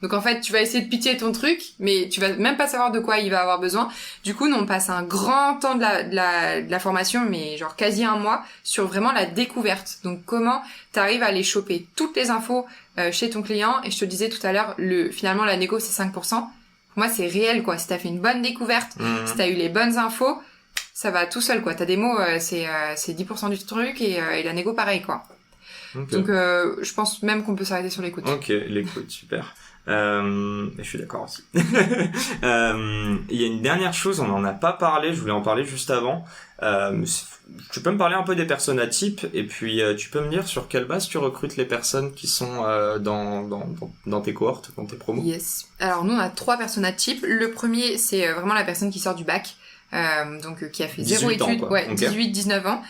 Donc en fait, tu vas essayer de pitcher ton truc, mais tu vas même pas savoir de quoi il va avoir besoin. Du coup, nous, on passe un grand temps de la formation, mais genre quasi 1 mois, sur vraiment la découverte. Donc comment t'arrives à aller choper toutes les infos chez ton client. Et je te disais tout à l'heure, finalement, la négo, c'est 5%. Pour moi, c'est réel, quoi. Si t'as fait une bonne découverte, si t'as eu les bonnes infos, ça va tout seul, quoi. T'as des mots, c'est 10% du truc, et la négo, pareil, quoi. Okay. Donc je pense même qu'on peut s'arrêter sur l'écoute. Ok, l'écoute, super. Je suis d'accord aussi. Il y a une dernière chose, on n'en a pas parlé, je voulais en parler juste avant. Tu peux me parler un peu des personas types et puis tu peux me dire sur quelle base tu recrutes les personnes qui sont dans tes cohortes, dans tes promos. Yes. Alors nous on a 3 personas types. Le premier c'est vraiment la personne qui sort du bac. Donc qui a fait 0 études, ouais, okay. 18-19 ans.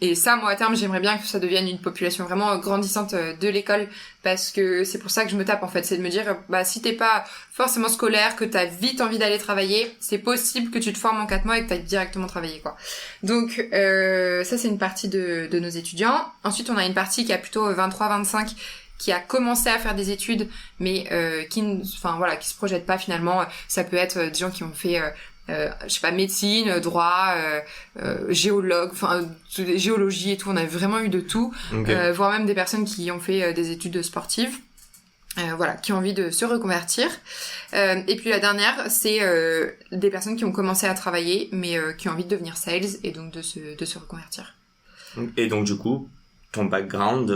Et ça, moi à terme, j'aimerais bien que ça devienne une population vraiment grandissante de l'école, parce que c'est pour ça que je me tape en fait, c'est de me dire, bah si t'es pas forcément scolaire, que t'as vite envie d'aller travailler, c'est possible que tu te formes en 4 mois et que t'ailles directement travailler quoi. Donc ça c'est une partie de nos étudiants. Ensuite on a une partie qui a plutôt 23-25 qui a commencé à faire des études, mais qui se projette pas finalement. Ça peut être des gens qui ont fait je sais pas, médecine, droit, géologue, géologie et tout, on a vraiment eu de tout, okay. Voire même des personnes qui ont fait des études sportives, qui ont envie de se reconvertir. Et puis la dernière, c'est des personnes qui ont commencé à travailler, mais qui ont envie de devenir sales et donc de se reconvertir. Et donc du coup, ton background,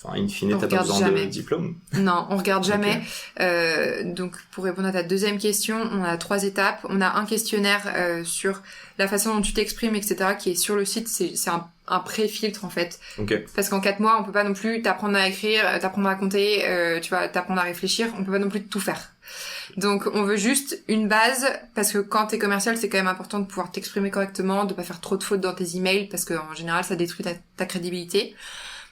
in fine, t'as pas besoin de diplôme? Non, on regarde jamais. Okay. Donc, pour répondre à ta deuxième question, on a 3 étapes. On a un questionnaire sur la façon dont tu t'exprimes, etc., qui est sur le site. C'est un pré-filtre, en fait. Okay. Parce qu'en 4 mois, on peut pas non plus t'apprendre à écrire, t'apprendre à compter, t'apprendre à réfléchir. On peut pas non plus tout faire. Donc, on veut juste une base, parce que quand t'es commercial, c'est quand même important de pouvoir t'exprimer correctement, de pas faire trop de fautes dans tes emails, parce que en général, ça détruit ta crédibilité.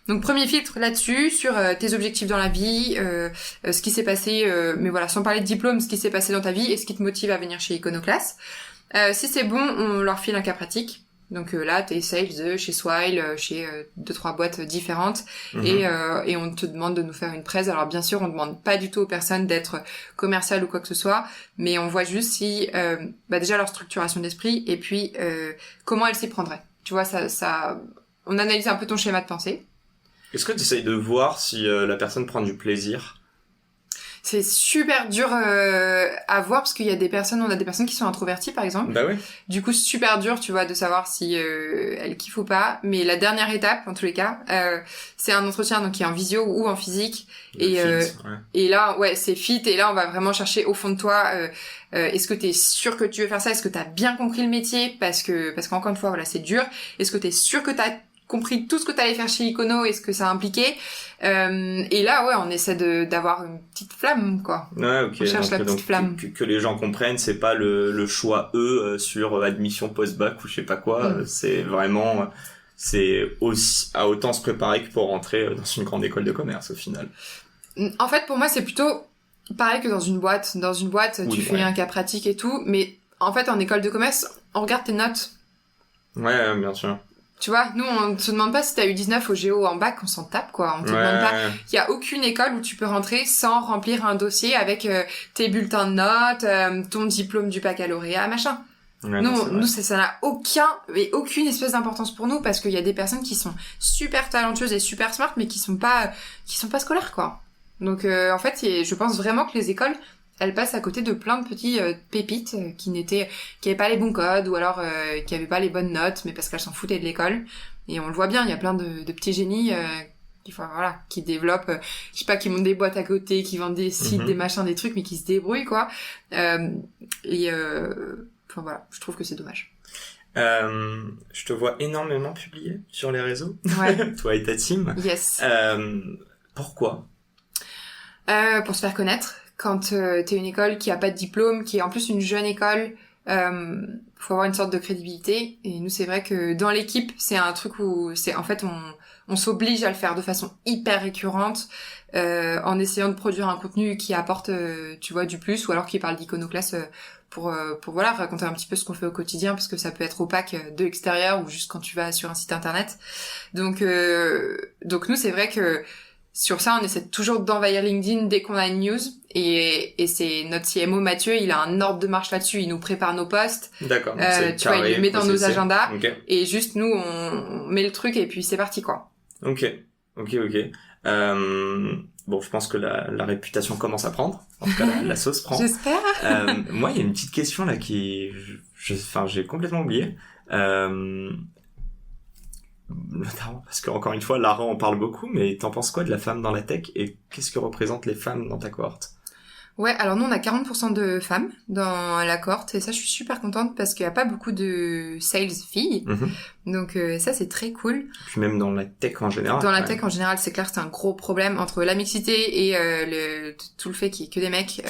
Donc, premier filtre là-dessus, sur tes objectifs dans la vie, ce qui s'est passé, mais voilà, sans parler de diplôme, ce qui s'est passé dans ta vie et ce qui te motive à venir chez Iconoclast. Si c'est bon, on leur file un cas pratique. Donc là, t'es sales chez Swile, chez 2-3 boîtes différentes, et on te demande de nous faire une presse. Alors bien sûr, on demande pas du tout aux personnes d'être commerciales ou quoi que ce soit, mais on voit juste si déjà leur structuration d'esprit et puis comment elles s'y prendraient. Tu vois, ça, on analyse un peu ton schéma de pensée. Est-ce que tu essayes de voir si la personne prend du plaisir? C'est super dur à voir parce qu'il y a des personnes, on a des personnes qui sont introverties par exemple. Bah oui. Du coup, super dur, tu vois, de savoir si elles kiffent ou pas. Mais la dernière étape, en tous les cas, c'est un entretien donc qui est en visio ou en physique. Et là, ouais, c'est fit. Et là, on va vraiment chercher au fond de toi. Est-ce que t'es sûr que tu veux faire ça? Est-ce que t'as bien compris le métier? Parce qu'encore une fois, voilà, c'est dur. Est-ce que t'es sûr que t'as compris tout ce que t'allais faire chez Icono et ce que ça impliquait, et là ouais on essaie d'avoir une petite flamme quoi. Ouais, ok. On cherche la petite flamme que les gens comprennent, c'est pas le choix sur admission post-bac ou je sais pas quoi. C'est vraiment c'est aussi à autant se préparer que pour rentrer dans une grande école de commerce au final. En fait pour moi c'est plutôt pareil que dans une boîte oui, tu fais un cas pratique et tout, mais en fait en école de commerce on regarde tes notes. Ouais bien sûr. Tu vois, nous, on te demande pas si t'as eu 19 au géo en bac, on s'en tape, quoi. On te demande pas. Il y a aucune école où tu peux rentrer sans remplir un dossier avec tes bulletins de notes, ton diplôme du baccalauréat, machin. Ouais, nous, ça n'a aucune espèce d'importance pour nous parce qu'il y a des personnes qui sont super talentueuses et super smart, mais qui sont pas scolaires, quoi. Donc, en fait, je pense vraiment que les écoles, elles passent à côté de plein de petits pépites qui avaient pas les bons codes ou alors qui avaient pas les bonnes notes, mais parce qu'elles s'en foutaient de l'école. Et on le voit bien, il y a plein de petits génies qui développent, je sais pas, qui montent des boîtes à côté, qui vendent des sites, des machins, des trucs, mais qui se débrouillent quoi. Voilà, je trouve que c'est dommage. Je te vois énormément publier sur les réseaux, ouais. Toi et ta team. Yes. Pourquoi? Pour se faire connaître. Quand t'es une école qui a pas de diplôme, qui est en plus une jeune école, faut avoir une sorte de crédibilité. Et nous, c'est vrai que dans l'équipe, c'est un truc où on s'oblige à le faire de façon hyper récurrente, en essayant de produire un contenu qui apporte, tu vois, du plus, ou alors qui parle d'Iconoclast pour voilà, raconter un petit peu ce qu'on fait au quotidien, parce que ça peut être opaque de l'extérieur ou juste quand tu vas sur un site internet. Donc nous, c'est vrai que sur ça, on essaie toujours d'envahir LinkedIn dès qu'on a une news. Et c'est notre CMO Mathieu, il a un ordre de marche là-dessus. Il nous prépare nos posts. D'accord. Tu vois, il le met dans nos agendas. Okay. Et juste, nous, on met le truc et puis c'est parti, quoi. Ok. Bon, je pense que la réputation commence à prendre. En tout cas, la sauce prend. J'espère. Moi, il y a une petite question là j'ai complètement oublié. notamment parce qu'encore une fois, Lara en parle beaucoup, mais t'en penses quoi de la femme dans la tech et qu'est-ce que représentent les femmes dans ta cohorte? Ouais, alors nous on a 40% de femmes dans la cohorte et ça je suis super contente parce qu'il y a pas beaucoup de sales filles. Donc ça c'est très cool. Puis même dans la tech en général. Dans la tech en général, c'est clair que c'est un gros problème entre la mixité et tout le fait qu'il y ait que des mecs.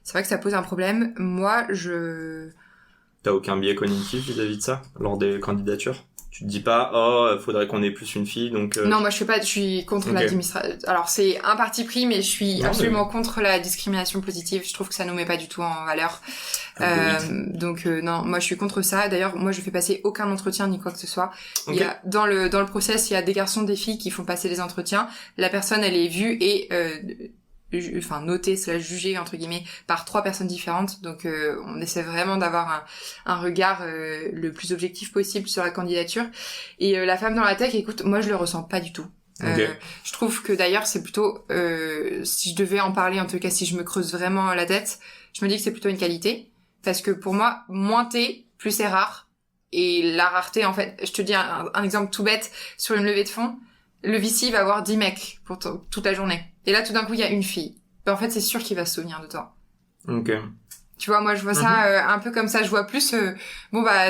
C'est vrai que ça pose un problème. Moi, T'as aucun biais cognitif vis-à-vis de ça lors des candidatures? Tu te dis pas, oh, faudrait qu'on ait plus une fille, donc... Non, moi je suis contre la discrimination. Alors c'est un parti pris, mais je suis absolument contre la discrimination positive. Je trouve que ça nous met pas du tout en valeur. Donc non, moi je suis contre ça. D'ailleurs, moi je fais passer aucun entretien ni quoi que ce soit. Il y a dans le process, il y a des garçons, des filles qui font passer les entretiens. La personne, elle est vue et notée / jugée entre guillemets par 3 personnes différentes, donc on essaie vraiment d'avoir un regard le plus objectif possible sur la candidature. Et la femme dans la tech, écoute, moi je le ressens pas du tout. Je trouve que d'ailleurs c'est plutôt si je devais en parler, en tout cas si je me creuse vraiment la tête, je me dis que c'est plutôt une qualité, parce que pour moi moins t'es, plus c'est rare. Et la rareté, en fait, je te dis un exemple tout bête, sur une levée de fonds, le VC va avoir 10 mecs pour toute la journée. Et là, tout d'un coup, il y a une fille. Ben, en fait, c'est sûr qu'il va se souvenir de toi. Ok. Tu vois, moi, je vois ça un peu comme ça. Je vois plus,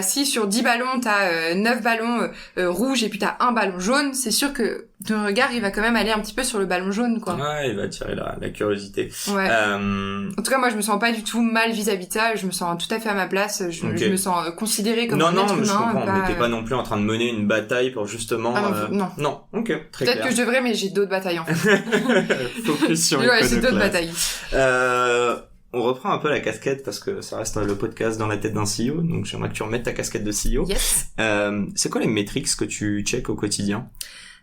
si sur 10 ballons, t'as 9 ballons rouges et puis t'as un ballon jaune, c'est sûr que ton regard, il va quand même aller un petit peu sur le ballon jaune, quoi. Ouais, il va attirer la curiosité. Ouais. En tout cas, moi, je me sens pas du tout mal vis-à-vis de ça. Je me sens tout à fait à ma place. Je me sens considérée comme un être humain. Non, je comprends. Mais t'es pas non plus en train de mener une bataille pour justement... non. Non, ok, très clair. Peut-être que je devrais, mais j'ai d'autres batailles, en fait. Focus sur j'ai d'autres batailles. On reprend un peu la casquette parce que ça reste le podcast dans la tête d'un CEO, donc j'aimerais que tu remettes ta casquette de CEO. Yes. C'est quoi les métriques que tu checkes au quotidien?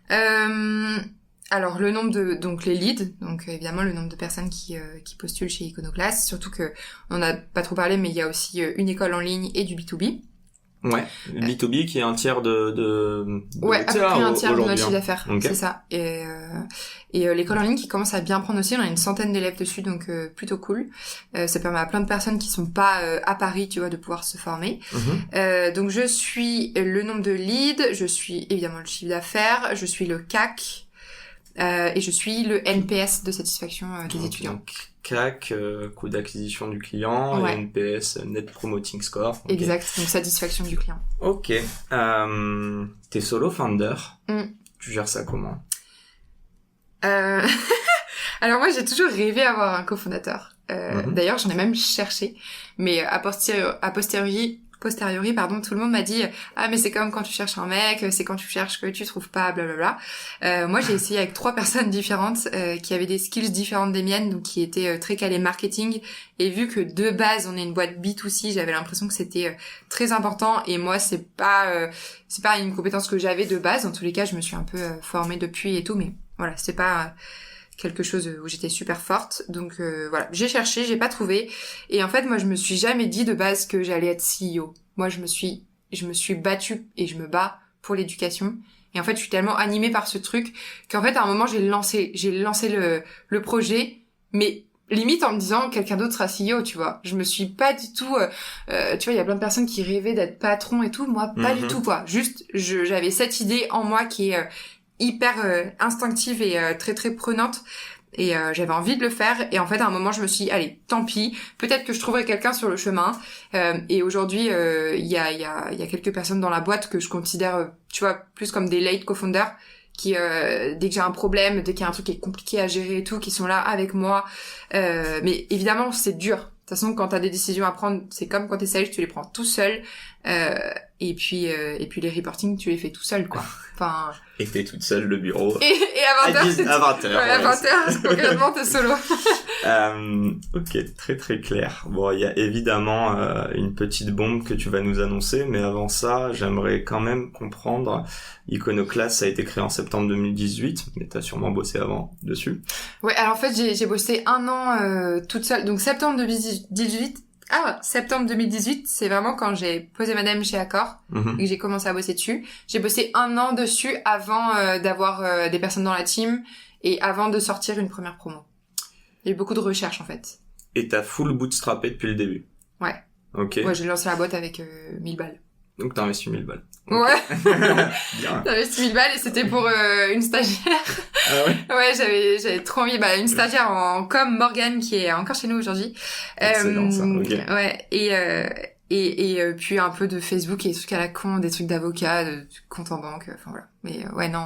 Alors le nombre donc les leads, donc évidemment le nombre de personnes qui postulent chez Iconoclast, surtout que on n'a pas trop parlé, mais il y a aussi une école en ligne et du B2B. Ouais, le B2B qui est un tiers de ouais, à peu près un tiers de notre chiffre d'affaires, okay. C'est ça. Et l'école en ligne qui commence à bien prendre aussi, on a une centaine d'élèves dessus, donc plutôt cool. Ça permet à plein de personnes qui sont pas à Paris, tu vois, de pouvoir se former. Donc je suis le nombre de leads, je suis évidemment le chiffre d'affaires, je suis le CAC et je suis le NPS de satisfaction des étudiants. Donc, CAC, coût d'acquisition du client, ouais. Et NPS, Net Promoting Score. Okay. Exact, donc satisfaction du client. Ok. T'es solo founder. Tu gères ça comment? Alors moi j'ai toujours rêvé d'avoir un cofondateur. D'ailleurs j'en ai même cherché, mais a posteriori, tout le monde m'a dit mais c'est comme quand tu cherches un mec, c'est quand tu cherches que tu trouves pas, blablabla. Moi j'ai essayé avec 3 personnes différentes qui avaient des skills différentes des miennes, donc qui étaient très calées marketing, et vu que de base on est une boîte B2C, j'avais l'impression que c'était très important, et moi c'est pas une compétence que j'avais de base. En tous les cas je me suis un peu formée depuis et tout, mais voilà, c'était pas quelque chose où j'étais super forte. Donc voilà, j'ai cherché, j'ai pas trouvé. Et en fait, moi, je me suis jamais dit de base que j'allais être CEO. Moi, je me suis battue et je me bats pour l'éducation. Et en fait, je suis tellement animée par ce truc qu'en fait, à un moment, j'ai lancé le projet, mais limite en me disant quelqu'un d'autre sera CEO, tu vois. Je me suis pas du tout tu vois, il y a plein de personnes qui rêvaient d'être patron et tout, moi pas du tout, quoi. Juste j'avais cette idée en moi qui est hyper instinctive et très très prenante, et j'avais envie de le faire. Et en fait à un moment je me suis dit, allez, tant pis, peut-être que je trouverai quelqu'un sur le chemin. Et aujourd'hui il y a quelques personnes dans la boîte que je considère tu vois plus comme des late co-founders qui dès que j'ai un problème, dès qu'il y a un truc qui est compliqué à gérer et tout, qui sont là avec moi. Mais évidemment c'est dur. De toute façon, quand t'as des décisions à prendre, c'est comme quand t'es sales, tu les prends tout seul. Et puis les reporting, tu les fais tout seul, quoi. Enfin. Et t'es toute seule le bureau. Et à 20h. À 20h. Ouais, à 20h, concrètement, t'es solo. Ok, très très clair. Bon, il y a évidemment une petite bombe que tu vas nous annoncer, mais avant ça, j'aimerais quand même comprendre. Iconoclast, ça a été créé en septembre 2018, mais t'as sûrement bossé avant dessus. Ouais, alors en fait, j'ai bossé 1 an toute seule. Donc septembre 2018, c'est vraiment quand j'ai posé ma dème chez Accor et que j'ai commencé à bosser dessus. J'ai bossé 1 an dessus avant d'avoir des personnes dans la team et avant de sortir une première promo. Il y a eu beaucoup de recherches, en fait. Et t'as full bootstrappé depuis le début? Ouais. Ok. Ouais, j'ai lancé la boîte avec 1000 balles. Donc t'as investi 1000 balles. Okay. Ouais. Bien. J'avais 6 000 balles et c'était pour une stagiaire. Ah ouais? Ouais, j'avais trop envie. Bah, une stagiaire en com, Morgane, qui est encore chez nous aujourd'hui. Excellent, ça, ok. Ouais, et puis un peu de Facebook et des trucs à la con, des trucs d'avocat, de compte en banque, enfin voilà. Mais ouais, non,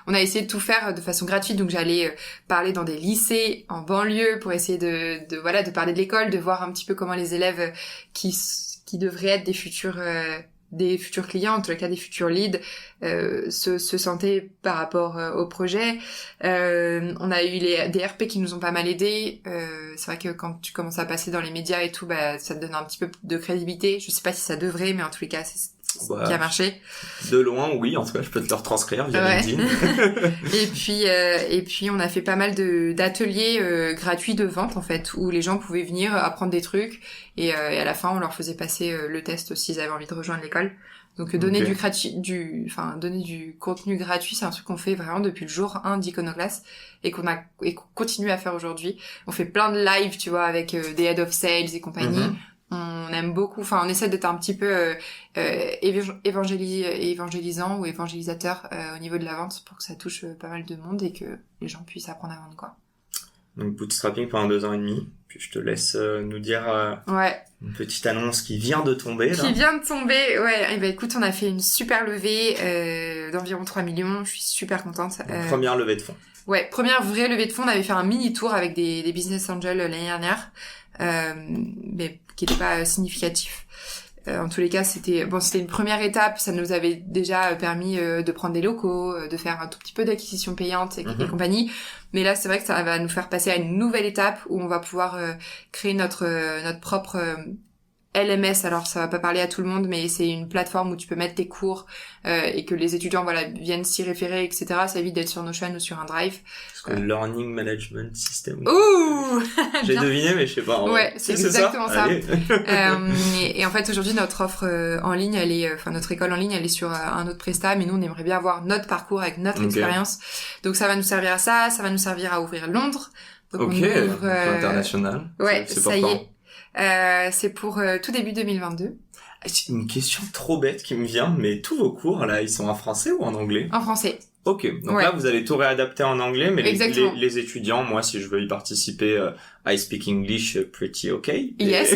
on a essayé de tout faire de façon gratuite, donc j'allais parler dans des lycées en banlieue pour essayer de parler de l'école, de voir un petit peu comment les élèves qui devraient être des futurs clients, en tout cas des futurs leads, se sentaient par rapport au projet. On a eu des RP qui nous ont pas mal aidés. C'est vrai que quand tu commences à passer dans les médias et tout, bah ça te donne un petit peu de crédibilité. Je sais pas si ça devrait, mais en tous les cas, c'est ce qui a marché. De loin, oui. En tout cas, je peux te le retranscrire via LinkedIn. et puis on a fait pas mal d'ateliers gratuits de vente en fait, où les gens pouvaient venir apprendre des trucs et à la fin on leur faisait passer le test s'ils avaient envie de rejoindre l'école. Donc donner donner du contenu gratuit, c'est un truc qu'on fait vraiment depuis le jour 1 d'Iconoclast et qu'on continue à faire aujourd'hui. On fait plein de lives, tu vois, avec des head of sales et compagnie. On aime beaucoup, on essaie d'être un petit peu évangélisant ou évangélisateur au niveau de la vente pour que ça touche pas mal de monde et que les gens puissent apprendre à vendre, quoi. Donc bootstrapping pendant 2 ans et demi, puis je te laisse nous dire une petite annonce qui vient de tomber. Là. Qui vient de tomber, ouais. Et ben écoute, on a fait une super levée d'environ 3 millions, je suis super contente. Première levée de fonds. Ouais, première vraie levée de fonds, on avait fait un mini tour avec des business angels l'année dernière. Mais qui n'était pas significatif. En tous les cas, c'était une première étape. Ça nous avait déjà permis de prendre des locaux, de faire un tout petit peu d'acquisition payante et compagnie. Mais là, c'est vrai que ça va nous faire passer à une nouvelle étape où on va pouvoir créer notre propre LMS. Alors, ça va pas parler à tout le monde, mais c'est une plateforme où tu peux mettre tes cours et que les étudiants viennent s'y référer, etc. Ça évite d'être sur Notion ou sur un Drive. Learning Management System. Ouh. J'ai deviné, mais je sais pas. Ouais, c'est exactement ça. Et en fait, aujourd'hui, notre offre en ligne, notre école en ligne, elle est sur un autre prestat, mais nous, on aimerait bien avoir notre parcours avec notre expérience. Donc, ça va nous servir à ça va nous servir à ouvrir Londres. Donc, on ouvre international. Ouais, c'est ça y est. C'est pour tout début 2022. C'est une question trop bête qui me vient, mais tous vos cours, là, ils sont en français ou en anglais? En français. Ok, donc là vous allez tout réadapter en anglais, mais les étudiants, moi si je veux y participer, I speak English pretty okay. Yes.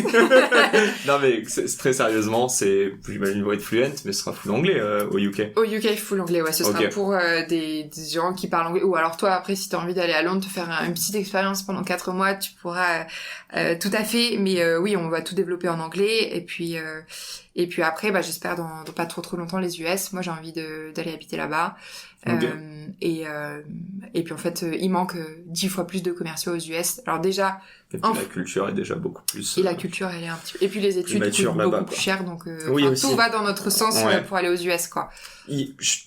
Non mais très sérieusement, j'imagine vous être fluent, mais ce sera full anglais au UK. Au UK full anglais, ouais, ce sera pour des gens qui parlent anglais. Ou alors toi après si t'as envie d'aller à Londres, te faire une petite expérience pendant 4 mois, tu pourras tout à fait. Mais oui, on va tout développer en anglais et puis après, j'espère dans pas trop longtemps les US. Moi j'ai envie d'aller habiter là-bas. Et puis en fait il manque 10 fois plus de commerciaux aux US. Alors déjà la culture est déjà beaucoup plus et la culture elle est un petit peu, et puis les études coûtent beaucoup plus cher, donc tout va dans notre sens pour aller aux US, quoi.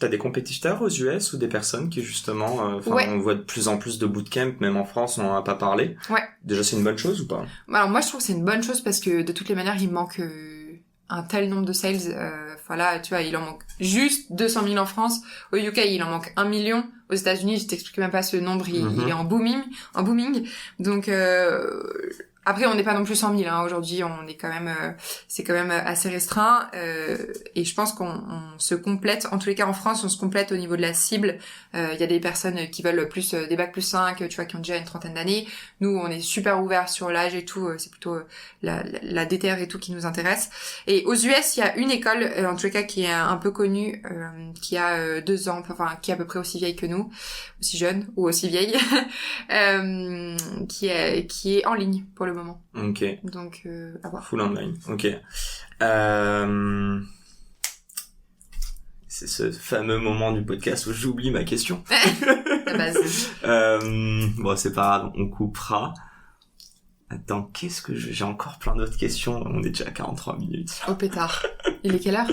T'as des compétiteurs aux US ou des personnes qui justement on voit de plus en plus de bootcamp, même en France on en a pas parlé. Déjà c'est une bonne chose ou pas? Alors moi je trouve que c'est une bonne chose parce que de toutes les manières il manque un tel nombre de sales. Là, tu vois, il en manque juste 200 000 en France. Au UK, il en manque 1 million. Aux États-Unis, je t'explique même pas ce nombre, il est en booming. Donc, après, on n'est pas non plus 100 000, aujourd'hui, on est quand même, c'est quand même assez restreint, et je pense qu'on se complète. En tous les cas, en France, on se complète au niveau de la cible. Il y a des personnes qui veulent plus, des bacs plus 5, tu vois, qui ont déjà une trentaine d'années. Nous, on est super ouverts sur l'âge et tout, c'est plutôt la déterre et tout qui nous intéresse. Et aux US, il y a une école, en tous les cas, qui est un peu connue, qui a 2 ans, qui est à peu près aussi vieille que nous, aussi jeune, ou aussi vieille, qui est en ligne, pour le moment. Ok. Donc, à voir. Full online. Ok. C'est ce fameux moment du podcast où j'oublie ma question. La base. Bon, c'est pas grave, on coupera. Attends, j'ai encore plein d'autres questions. On est déjà à 43 minutes. Oh pétard. Il est quelle heure?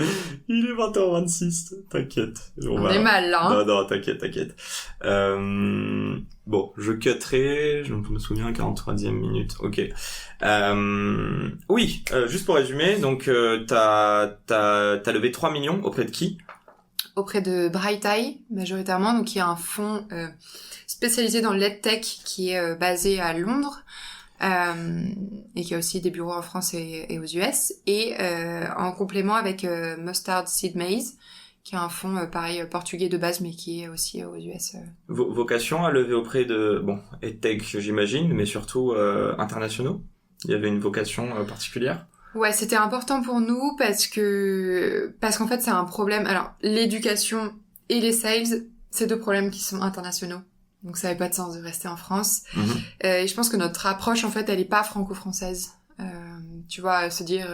Il est 20h26. T'inquiète. On est mal, là, hein. Non, t'inquiète. Bon, je cutterai, je me souviens, 43e minute. Ok. Oui, juste pour résumer, donc, t'as levé 3 millions auprès de qui? Auprès de Bright Eye, majoritairement, donc qui est un fonds spécialisé dans l'EdTech qui est basé à Londres. Et qui a aussi des bureaux en France et aux US, et en complément avec Mustard Seed Maize, qui est un fonds pareil portugais de base mais qui est aussi aux US. Vocation à lever auprès de EdTech j'imagine, mais surtout internationaux. Il y avait une vocation particulière. Ouais, c'était important pour nous parce qu'en fait c'est un problème. Alors l'éducation et les sales, c'est 2 problèmes qui sont internationaux. Donc ça n'avait pas de sens de rester en France. Et je pense que notre approche en fait elle est pas franco-française. Tu vois, se dire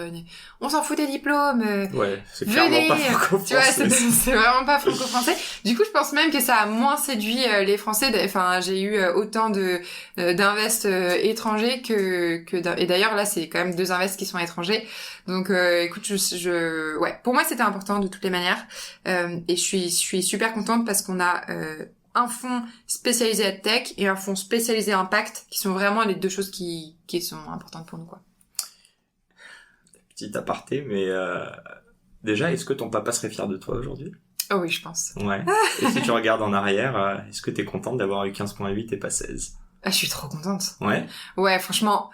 on s'en fout des diplômes, ouais, c'est venez, clairement pas franco-français. tu vois, c'est vraiment pas franco-français. Du coup, je pense même que ça a moins séduit les Français. Enfin, j'ai eu autant d'invest étrangers et d'ailleurs là, c'est quand même 2 invests qui sont étrangers. Donc, écoute, ouais, pour moi, c'était important de toutes les manières. Et je suis super contente parce qu'on a un fonds spécialisé EdTech et un fonds spécialisé Impact, qui sont vraiment les 2 choses qui sont importantes pour nous, quoi. Petit aparté, mais déjà, est-ce que ton papa serait fier de toi aujourd'hui? Oh oui, je pense. Ouais. Et si tu regardes en arrière, est-ce que t'es contente d'avoir eu 15.8 et pas 16? Ah, je suis trop contente. Ouais. Ouais, franchement.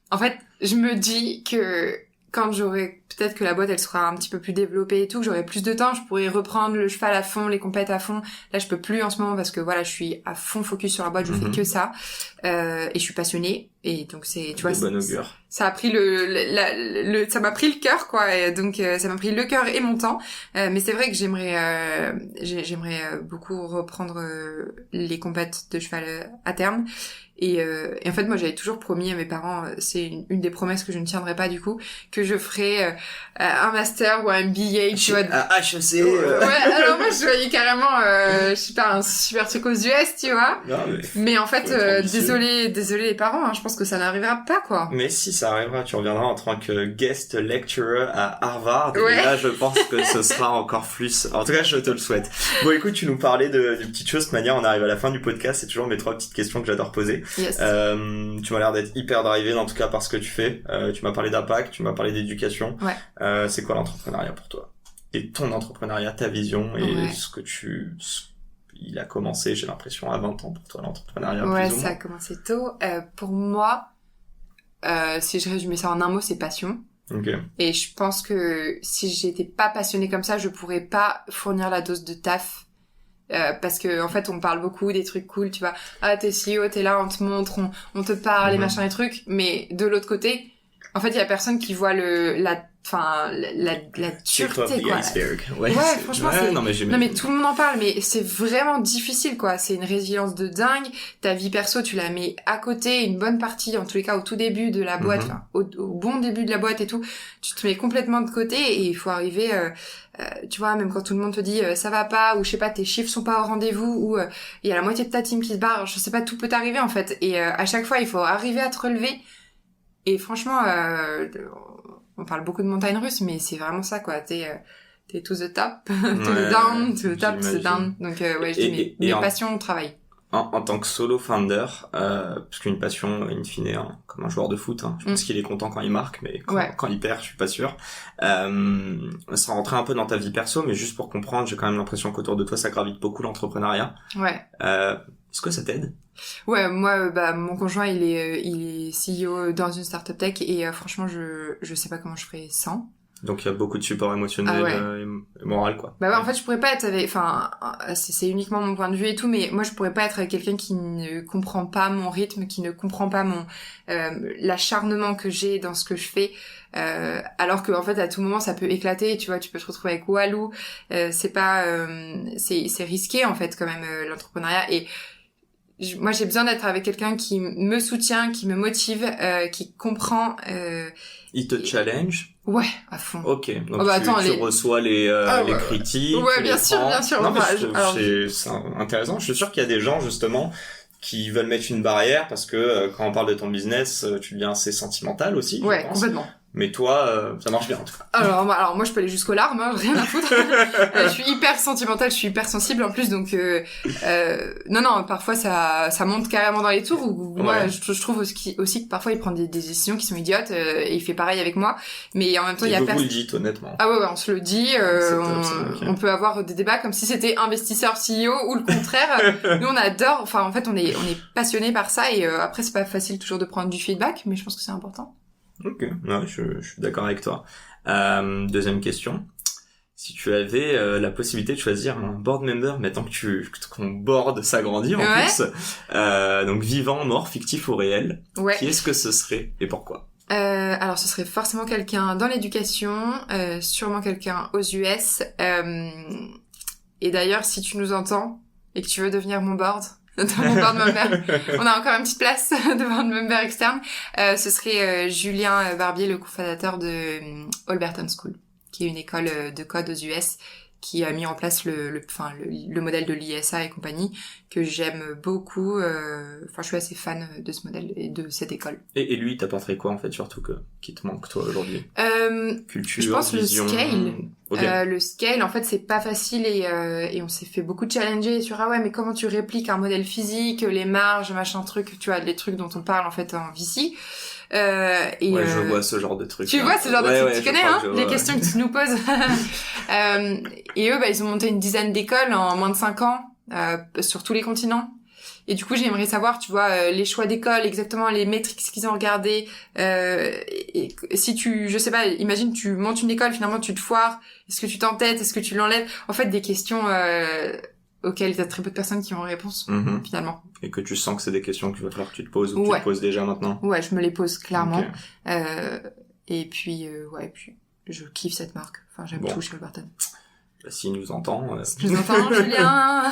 En fait, je me dis que quand peut-être que la boîte elle sera un petit peu plus développée et tout, que j'aurai plus de temps, je pourrais reprendre le cheval à fond, les compètes à fond. Là, je peux plus en ce moment parce que voilà, je suis à fond focus sur la boîte, je fais que ça. Et je suis passionnée. Et donc c'est, tu vois, bon augure. Ça a pris ça m'a pris le cœur, quoi. Et donc ça m'a pris le cœur et mon temps. Mais c'est vrai que j'aimerais beaucoup reprendre les compètes de cheval à terme. Et en fait, moi, j'avais toujours promis à mes parents, c'est une des promesses que je ne tiendrai pas du coup, que je ferais un master ou un MBA, tu vois. À HEC. Ouais, alors moi, je voyais carrément, je sais pas, un super truc aux US, tu vois. Non, mais en fait, désolé les parents, hein, je pense que ça n'arrivera pas, quoi. Mais si ça arrivera, tu reviendras en tant que guest lecturer à Harvard. Ouais. Et là, je pense que ce sera encore plus. En tout cas, je te le souhaite. Bon, écoute, tu nous parlais de petites choses. De toute manière, on arrive à la fin du podcast. C'est toujours mes 3 petites questions que j'adore poser. Yes. Tu m'as l'air d'être hyper driven, en tout cas, par ce que tu fais. Tu m'as parlé d'impact, tu m'as parlé d'éducation. Ouais. C'est quoi l'entrepreneuriat pour toi? Et ton entrepreneuriat, ta vision et ce que il a commencé, j'ai l'impression, à 20 ans pour toi, l'entrepreneuriat. Ouais, plus ou moins. Ça a commencé tôt. Pour moi, si je résumais ça en un mot, c'est passion. Okay. Et je pense que si j'étais pas passionnée comme ça, je pourrais pas fournir la dose de taf. Parce que en fait on parle beaucoup des trucs cool, tu vois, t'es CEO, t'es là, on te montre, on te parle, les machins, les trucs, mais de l'autre côté, en fait il y a personne qui voit la dureté, quoi. Ouais, franchement, non mais tout le monde en parle, mais c'est vraiment difficile, quoi. C'est une résilience de dingue. Ta vie perso, tu la mets à côté, une bonne partie, en tous les cas, au tout début de la boîte, au bon début de la boîte et tout, tu te mets complètement de côté et il faut arriver, tu vois, même quand tout le monde te dit ça va pas, ou je sais pas, tes chiffres sont pas au rendez-vous, ou il y a la moitié de ta team qui se barre, je sais pas, tout peut t'arriver, en fait. Et à chaque fois, il faut arriver à te relever. Et franchement, on parle beaucoup de montagnes russes, mais c'est vraiment ça, quoi. T'es to the top, to the down, to the top, to the down. Donc, ouais, je dis mes passions au travail. En tant que solo founder, parce qu'une passion, in fine, hein, comme un joueur de foot, hein, je pense qu'il est content quand il marque, mais quand il perd, je suis pas sûr. Ça rentrait un peu dans ta vie perso, mais juste pour comprendre, j'ai quand même l'impression qu'autour de toi, ça gravite beaucoup l'entrepreneuriat. Ouais. Est-ce que ça t'aide? Ouais, moi, mon conjoint, il est CEO dans une startup tech et franchement, je sais pas comment je ferais sans. Donc il y a beaucoup de support émotionnel et moral, quoi. Bah ouais, en fait, je pourrais pas être avec, enfin, c'est uniquement mon point de vue et tout, mais moi je pourrais pas être avec quelqu'un qui ne comprend pas mon rythme, qui ne comprend pas l'acharnement que j'ai dans ce que je fais, alors que en fait à tout moment ça peut éclater, tu vois, tu peux te retrouver avec Walou, c'est risqué en fait quand même l'entrepreneuriat. Et moi j'ai besoin d'être avec quelqu'un qui me soutient, qui me motive, qui comprend. Il te challenge? Ouais, à fond. Ok, donc tu reçois les critiques. Ouais, bien sûr. Non, mais c'est intéressant. Je suis sûr qu'il y a des gens justement qui veulent mettre une barrière parce que quand on parle de ton business, tu deviens assez sentimental aussi. Ouais, complètement. Mais toi, ça marche bien en tout cas. Alors moi je peux aller jusqu'aux larmes, hein, rien à foutre. Je suis hyper sentimentale, je suis hyper sensible en plus, donc non, parfois ça monte carrément dans les tours. Où moi je trouve aussi que parfois il prend des décisions qui sont idiotes et il fait pareil avec moi. Mais en même temps il y a personne. Vous le dites honnêtement. Ah ouais, on se le dit. On peut avoir des débats comme si c'était investisseur CEO ou le contraire. Nous on adore. Enfin en fait on est passionné par ça et après c'est pas facile toujours de prendre du feedback, mais je pense que c'est important. Ok, ouais, je suis d'accord avec toi. Deuxième question. Si tu avais la possibilité de choisir un board member, maintenant qu'on board s'agrandit en plus, donc vivant, mort, fictif ou réel, qui est-ce que ce serait et pourquoi? Alors ce serait forcément quelqu'un dans l'éducation, sûrement quelqu'un aux US. Et d'ailleurs, si tu nous entends et que tu veux devenir mon board member, on a encore une petite place de board member externe. Ce serait Julien Barbier, le cofondateur de Alberton School, qui est une école de code aux US, qui a mis en place le modèle de l'ISA et compagnie, que j'aime beaucoup. Je suis assez fan de ce modèle et de cette école. Et lui, t'apporterait quoi, en fait, surtout qui te manque, toi, aujourd'hui? Culture, je pense vision... le scale. Okay. Le scale, en fait, c'est pas facile et on s'est fait beaucoup de challenger sur mais comment tu répliques un modèle physique, les marges, machin truc, tu vois, les trucs dont on parle, en fait, en VC. Je vois ce genre de trucs. Tu vois ce genre de trucs, tu connais, les questions que tu nous poses. Et eux, ils ont monté une dizaine d'écoles en moins de 5 ans, sur tous les continents. Et du coup, j'aimerais savoir, tu vois, les choix d'école, exactement les métriques qu'ils ont regardées. Et si je sais pas, imagine, tu montes une école, finalement, tu te foires. Est-ce que tu t'entêtes? Est-ce que tu l'enlèves? En fait, des questions, auxquelles il y a très peu de personnes qui ont réponse, finalement. Et que tu sens que c'est des questions qu'il va falloir que tu te poses ou que tu te poses déjà maintenant? Ouais, je me les pose clairement. Et puis, puis, je kiffe cette marque. Enfin, j'aime tout chez Alberton. S'il nous entend... Je nous entends, Julien.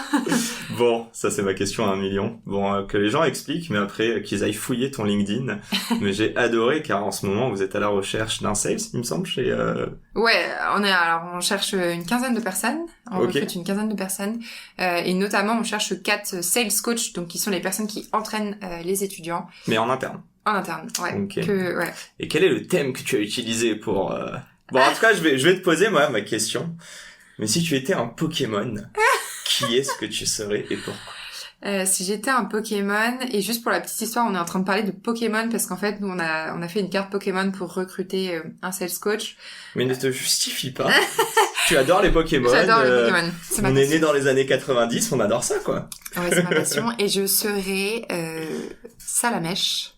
Bon, ça c'est ma question à 1 million. Bon, que les gens expliquent, mais après qu'ils aillent fouiller ton LinkedIn. Mais j'ai adoré, car en ce moment, vous êtes à la recherche d'un sales, il me semble, chez... Ouais, on cherche une quinzaine de personnes. On recrute une quinzaine de personnes. Et notamment, on cherche 4 sales coachs, donc qui sont les personnes qui entraînent les étudiants. Mais en interne? En interne, ouais. Okay. Et quel est le thème que tu as utilisé pour... Bon, en tout cas, je vais te poser, moi, ma question. Mais si tu étais un Pokémon, qui est-ce que tu serais et pourquoi? Si j'étais un Pokémon, et juste pour la petite histoire, on est en train de parler de Pokémon parce qu'en fait, nous, on a fait une carte Pokémon pour recruter un sales coach. Mais ne te justifie pas. Tu adores les Pokémon. J'adore les Pokémon. C'est ma passion. On est né dans les années 90, on adore ça, quoi. Ouais, c'est ma passion. Et je serais Salamèche.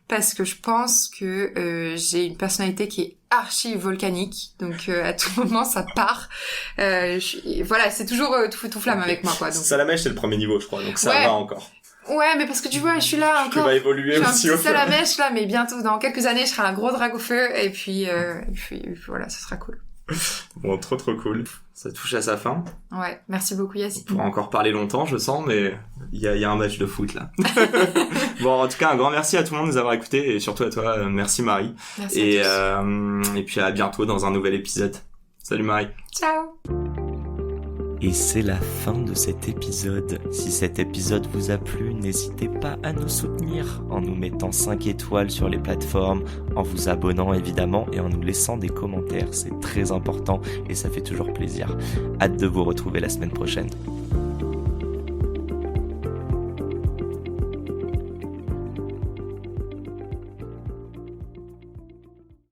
Parce que je pense que j'ai une personnalité qui est archi volcanique, donc à tout moment ça part. Voilà, c'est toujours tout feu tout flamme avec moi, quoi. Donc Salamèche, c'est le premier niveau, je crois, donc ça va encore. Ouais, mais parce que tu vois, je suis là encore. Tu vas évoluer aussi au fur. Salamèche là, mais bientôt dans quelques années, je serai un gros dragon feu et puis voilà, ce sera cool. Bon, trop cool. Ça touche à sa fin. Ouais, merci beaucoup Yacine. On pourra encore parler longtemps, je sens, mais il y a un match de foot là. Bon, en tout cas, un grand merci à tout le monde de nous avoir écoutés et surtout à toi, merci Marie. Merci et puis à bientôt dans un nouvel épisode. Salut Marie. Ciao. Et c'est la fin de cet épisode. Si cet épisode vous a plu, n'hésitez pas à nous soutenir en nous mettant 5 étoiles sur les plateformes, en vous abonnant évidemment et en nous laissant des commentaires. C'est très important et ça fait toujours plaisir. Hâte de vous retrouver la semaine prochaine.